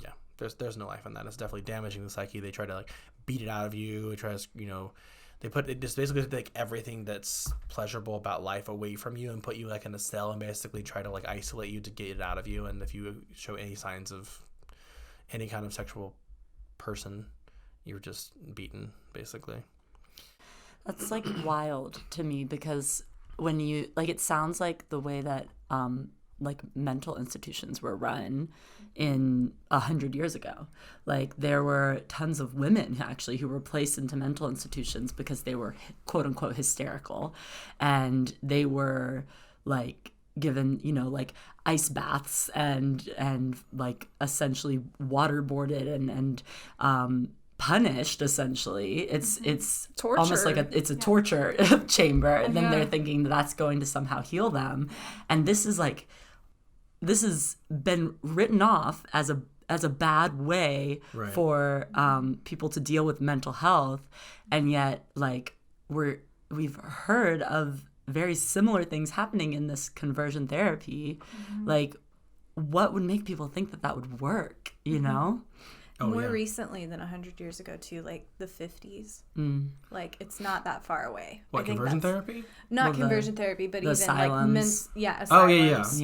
B: Yeah, there's no life in that. It's definitely damaging the psyche. They try to like beat it out of you. They try to they put it just basically take everything that's pleasurable about life away from you and put you like in a cell and basically try to like isolate you to get it out of you. And if you show any signs of any kind of sexual person, you're just beaten, basically.
C: That's like wild to me, because when you like, it sounds like the way that like mental institutions were run in 100 years ago. Like, there were tons of women actually who were placed into mental institutions because they were quote unquote hysterical, and they were like given, like ice baths and like essentially waterboarded and punished. Essentially, it's
A: torture.
C: Almost like it's a torture chamber. And then they're thinking that's going to somehow heal them, and this has been written off as as a bad way
B: Right.
C: for people to deal with mental health, and yet like we've heard of very similar things happening in this conversion therapy. Like, what would make people think that would work, you know?
D: More recently than 100 years ago, too, like the 50s. Like, it's not that far away.
B: What, conversion therapy?
D: Not conversion therapy, but even
C: asylums.
D: like asylums.
B: Oh,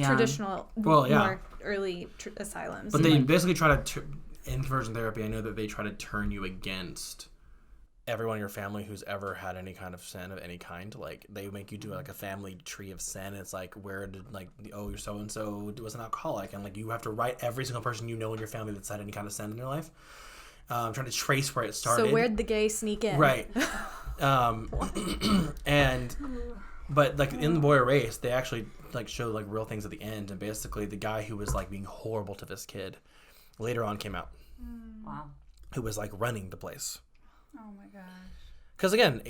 B: yeah.
D: Traditional, more early asylums.
B: But they basically try to, in conversion therapy, I know that they try to turn you against everyone in your family who's ever had any kind of sin of any kind. Like, they make you do like a family tree of sin. It's like, where did, like, oh, you're so and so was an alcoholic, and like you have to write every single person you know in your family that's had any kind of sin in their life, trying to trace where it started.
D: So where'd the gay sneak in?
B: Right. But like in The Boy Erased, they actually like show like real things at the end, and basically the guy who was like being horrible to this kid later on came out.
C: Wow.
B: Who was like running the place.
A: Oh my gosh.
B: Because again,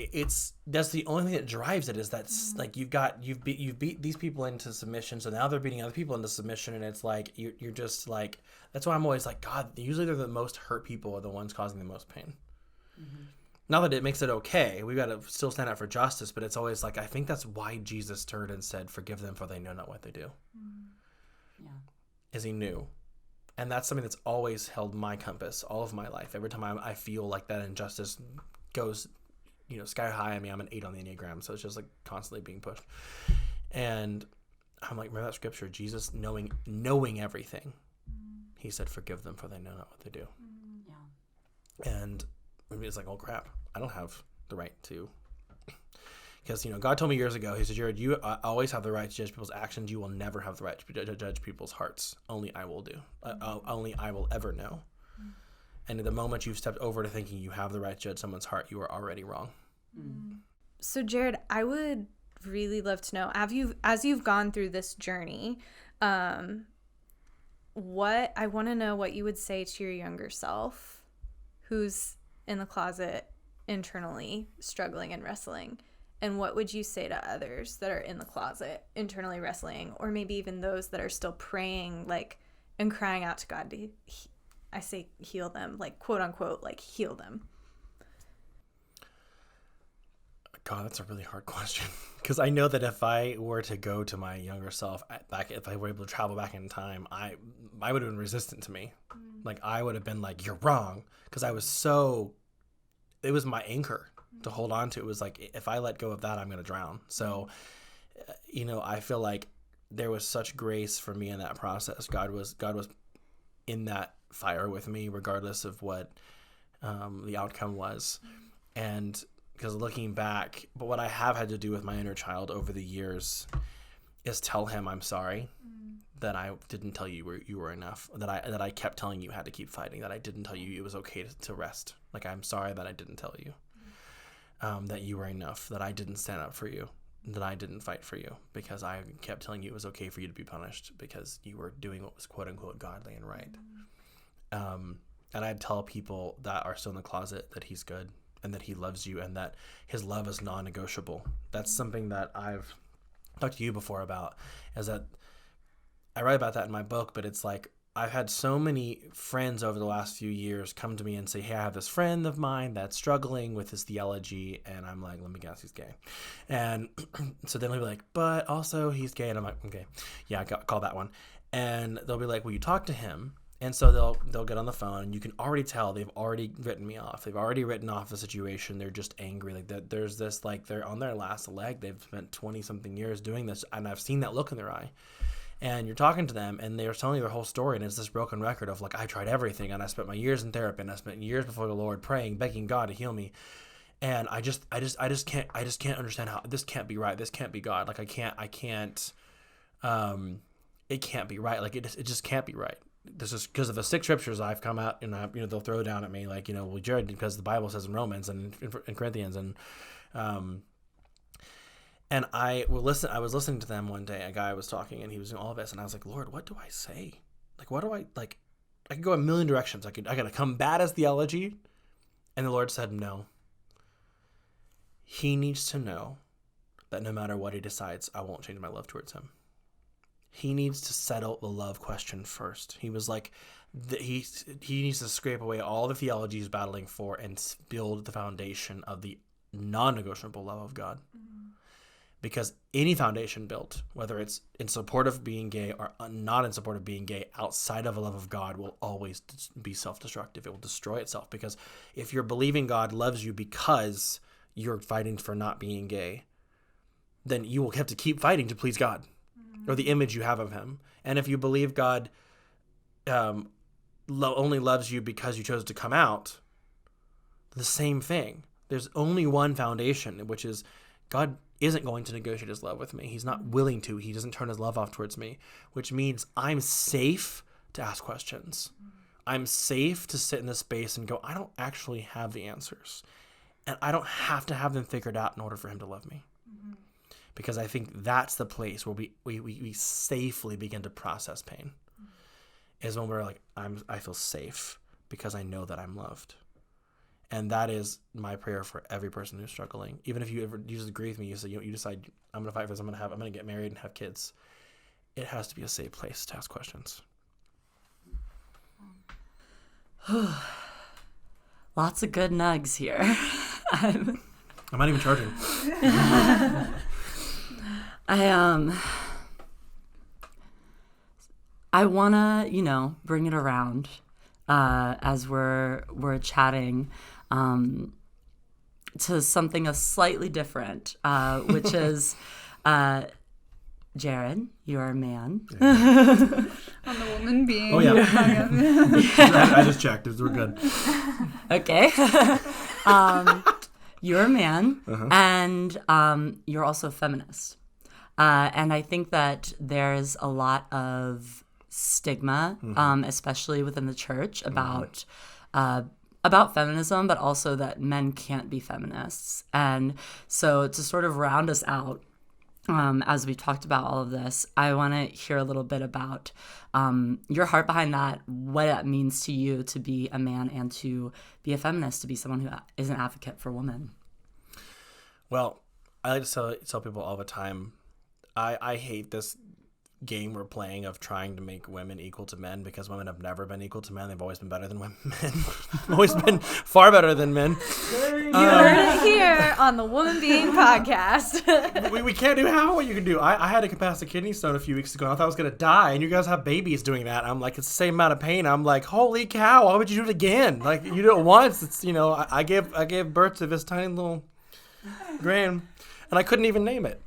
B: that's the only thing that drives it, is that's like you've beat these people into submission, so now they're beating other people into submission, and it's like you're just like, that's why I'm always like, God, usually they're the most hurt people are the ones causing the most pain. Not that it makes it okay, we got to still stand up for justice, but it's always like, I think that's why Jesus turned and said, "Forgive them, for they know not what they do."
C: Yeah.
B: Is he knew. And that's something that's always held my compass all of my life. Every time I feel like that injustice goes, sky high. I mean, I'm an 8 on the Enneagram, so it's just like constantly being pushed. And I'm like, remember that scripture, Jesus knowing everything. He said, "Forgive them, for they know not what they do."
C: Yeah.
B: And it's like, oh crap, I don't have the right to. Because, God told me years ago, he said, "Jared, you always have the right to judge people's actions. You will never have the right to judge people's hearts. Only I will do. Only I will ever know." And the moment you've stepped over to thinking you have the right to judge someone's heart, you are already wrong.
D: So, Jared, I would really love to know, as you've gone through this journey, I want to know what you would say to your younger self who's in the closet internally struggling and wrestling. And what would you say to others that are in the closet internally wrestling, or maybe even those that are still praying, like, and crying out to God to, I say heal them, like, quote unquote, like, heal them?
B: God, that's a really hard question. Because I know that if I were to go to my younger self if I were able to travel back in time, I would have been resistant to me. Like, I would have been like, "You're wrong." Because it was my anchor to hold on to. It was like, if I let go of that, I'm going to drown. So, I feel like there was such grace for me in that process. God was in that fire with me, regardless of what the outcome was. And because looking back, but what I have had to do with my inner child over the years is tell him I'm sorry that I didn't tell you you were enough, that I kept telling you had to keep fighting, that I didn't tell you it was okay to rest. Like, I'm sorry that I didn't tell you that you were enough, that I didn't stand up for you, that I didn't fight for you, because I kept telling you it was okay for you to be punished because you were doing what was quote unquote godly and right. And I'd tell people that are still in the closet that he's good and that he loves you and that his love is non-negotiable. That's something that I've talked to you before about, is that I write about that in my book, but it's like, I've had so many friends over the last few years come to me and say, "Hey, I have this friend of mine that's struggling with his theology," and I'm like, "Let me guess, he's gay." And so then they'll be like, "But also he's gay," and I'm like, "Okay, yeah, call that one." And they'll be like, "Will you talk to him?" And so they'll get on the phone, and you can already tell they've already written me off. They've already written off the situation. They're just angry. Like, there's this, like, they're on their last leg. They've spent 20-something years doing this, and I've seen that look in their eye. And you're talking to them, and they're telling you their whole story, and it's this broken record of, like, I tried everything, and I spent my years in therapy, and I spent years before the Lord praying, begging God to heal me. And I just can't understand how this can't be right. This can't be God. Like, it can't be right. Like, it just can't be right. This is because of the 6 scriptures I've come out, and they'll throw down at me, like, well, Jared, because the Bible says in Romans and in Corinthians, and I was listening to them one day. A guy was talking, and he was doing all of this, and I was like, "Lord, what do I say? Like, what do I like? I could go a million directions. I gotta combat his theology," and the Lord said, "No. He needs to know that no matter what he decides, I won't change my love towards him. He needs to settle the love question first." He was like, he needs to scrape away all the theology he's battling for and build the foundation of the non-negotiable love of God. Because any foundation built, whether it's in support of being gay or not in support of being gay, outside of a love of God, will always be self-destructive. It will destroy itself. Because if you're believing God loves you because you're fighting for not being gay, then you will have to keep fighting to please God or the image you have of him. And if you believe God only loves you because you chose to come out, the same thing. There's only one foundation, which is God isn't going to negotiate his love with me. He's not willing to. He doesn't turn his love off towards me, which means I'm safe to ask questions. I'm safe to sit in this space and go, I don't actually have the answers. And I don't have to have them figured out in order for him to love me. Because I think that's the place where we safely begin to process pain. Is when we're like, I feel safe because I know that I'm loved. And that is my prayer for every person who's struggling. Even if you disagree with me, you say you decide I'm going to fight for this. I'm going to get married and have kids. It has to be a safe place to ask questions.
C: Lots of good nugs here.
B: I'm not even charging.
C: I wanna, bring it around as we're chatting to something slightly different, which is Jared, you are a man.
A: On the woman being.
B: Oh yeah. I just checked. We're good.
C: Okay. You're a man, and you're also a feminist. And I think that there's a lot of stigma, especially within the church, about feminism, but also that men can't be feminists. And so to sort of round us out, as we talked about all of this, I want to hear a little bit about your heart behind that, what it means to you to be a man and to be a feminist, to be someone who is an advocate for women.
B: Well, I like to tell people all the time, I hate this game we're playing of trying to make women equal to men, because women have never been equal to men. They've always been better than men. Always been far better than men.
D: You heard it here on the Woman Being podcast.
B: we can't do half of what you can do. I had to pass a kidney stone a few weeks ago. I thought I was going to die, and you guys have babies doing that. I'm like, it's the same amount of pain. I'm like, holy cow, why would you do it again? Like, you do it once. It's, I gave birth to this tiny little grand. And I couldn't even name it.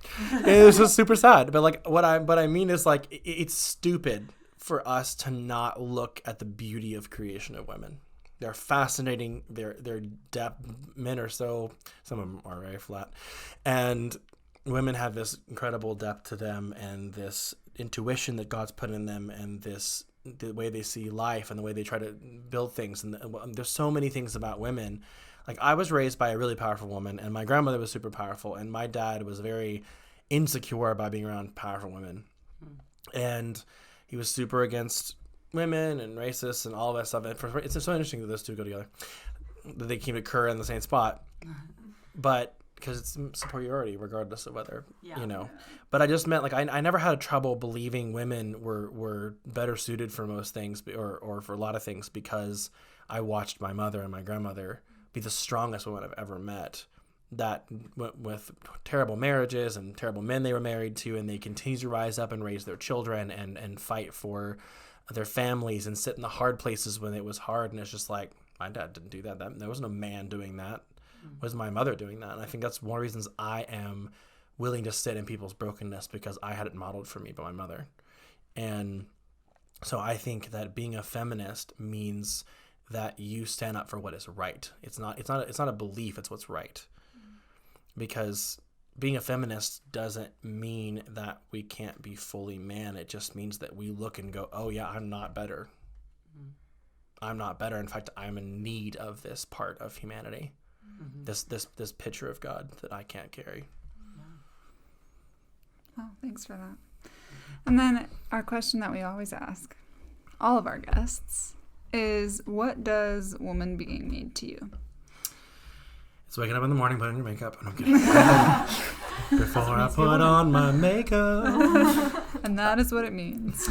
B: It was just super sad. But like what I mean is, like, it's stupid for us to not look at the beauty of creation of women. They're fascinating. They're depth. Men are some of them are very flat, and women have this incredible depth to them, and this intuition that God's put in them, and the way they see life, and the way they try to build things. And there's so many things about women. Like, I was raised by a really powerful woman, and my grandmother was super powerful, and my dad was very insecure by being around powerful women. And he was super against women and racist and all that stuff. It's so interesting that those two go together, that they can occur in the same spot. But because it's superiority, regardless of whether, But I just meant, like, I never had trouble believing women were better suited for most things, or for a lot of things, because I watched my mother and my grandmother be the strongest women I've ever met, that with terrible marriages and terrible men they were married to, and they continue to rise up and raise their children and fight for their families and sit in the hard places when it was hard. And it's just like, my dad didn't do that. There wasn't a man doing that. It was my mother doing that. And I think that's one of the reasons I am willing to sit in people's brokenness, because I had it modeled for me by my mother. And so I think that being a feminist means that you stand up for what is right. It's not a belief, it's what's right. Because being a feminist doesn't mean that we can't be fully man. It just means that we look and go, oh yeah, I'm not better. I'm not better. In fact, I'm in need of this part of humanity. This picture of God that I can't carry.
A: Oh, thanks for that. And then our question that we always ask all of our guests is, what does woman being mean to you?
B: It's waking up in the morning, putting on your makeup. And I'm kidding. Before I put on my makeup.
A: And that is what it means.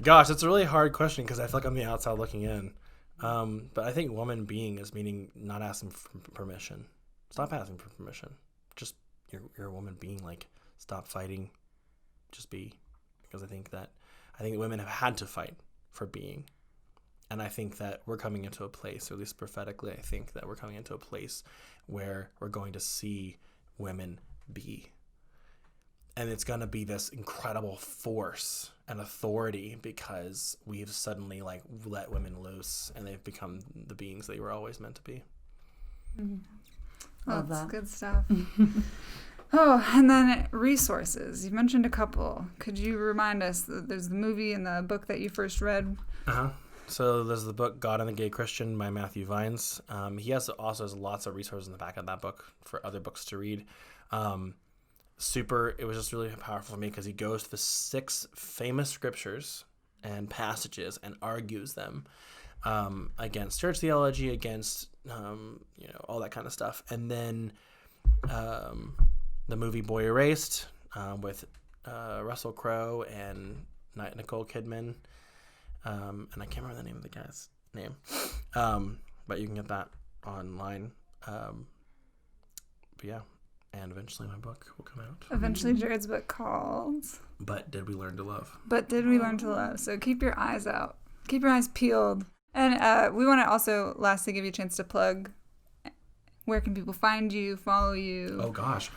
B: Gosh, it's a really hard question because I feel like I'm the outside looking in. But I think woman being is meaning not asking for permission. Stop asking for permission. Just you're a woman being. Like, stop fighting. Just be. Because I think that women have had to fight for being. And I think that we're coming into a place, or at least prophetically, I think that we're coming into a place where we're going to see women be. And it's going to be this incredible force and authority because we've suddenly like let women loose and they've become the beings they were always meant to be.
A: Well, that's good stuff. Oh, and then resources. You mentioned a couple. Could you remind us that there's the movie and the book that you first read?
B: So there's the book God and the Gay Christian by Matthew Vines. He also has lots of resources in the back of that book for other books to read. It was just really powerful for me because he goes to the 6 famous scriptures and passages and argues them against church theology, against all that kind of stuff. And then the movie Boy Erased with Russell Crowe and Nicole Kidman. And I can't remember the name of the guy's name, but you can get that online. But yeah, and eventually my book will come out.
A: Eventually Jared's book called
B: But Did We Learn to Love?
A: So keep your eyes out. Keep your eyes peeled. And we want to also lastly give you a chance to plug. Where can people find you, follow you?
B: Oh gosh.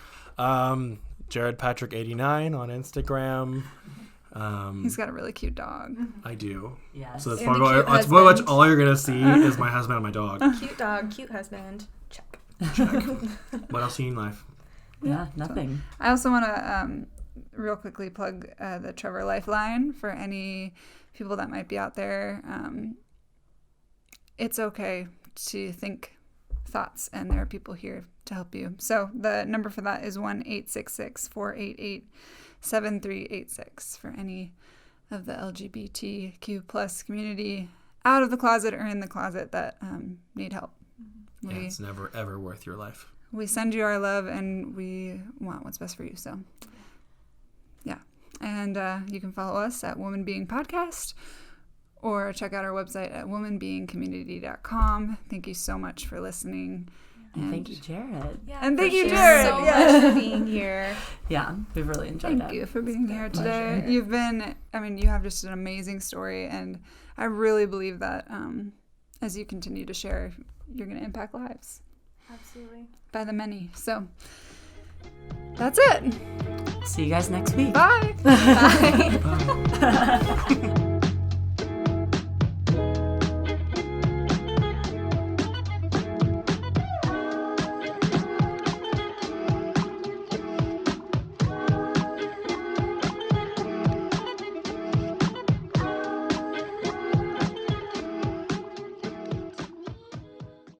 B: Jared Patrick 89 on Instagram.
A: He's got a really cute dog.
B: I do.
C: Yeah.
B: So that's pretty much all you're gonna see is my husband and my dog.
D: Cute dog, cute husband. Check.
B: What else do you need in life?
C: Yeah, nothing.
A: So, I also want to real quickly plug the Trevor Lifeline for any people that might be out there. It's okay to think thoughts, and there are people here to help you. So the number for that is 1-866-488-7386 for any of the LGBTQ plus community out of the closet or in the closet that need help.
B: It's never ever worth your life.
A: We send you our love and we want what's best for you. So yeah. And you can follow us at Woman Being Podcast or check out our website at womanbeingcommunity.com. Thank you so much for listening.
C: And thank you, Jared.
D: Yeah,
A: and thank you,
D: so
A: Jared.
D: much for being here.
C: Yeah, we've really enjoyed it.
A: Thank you for being here today.
C: Pleasure.
A: You have just an amazing story, and I really believe that as you continue to share, you're going to impact lives.
D: Absolutely.
A: By the many. So that's it.
C: See you guys next week.
A: Bye.
D: Bye.
B: Bye.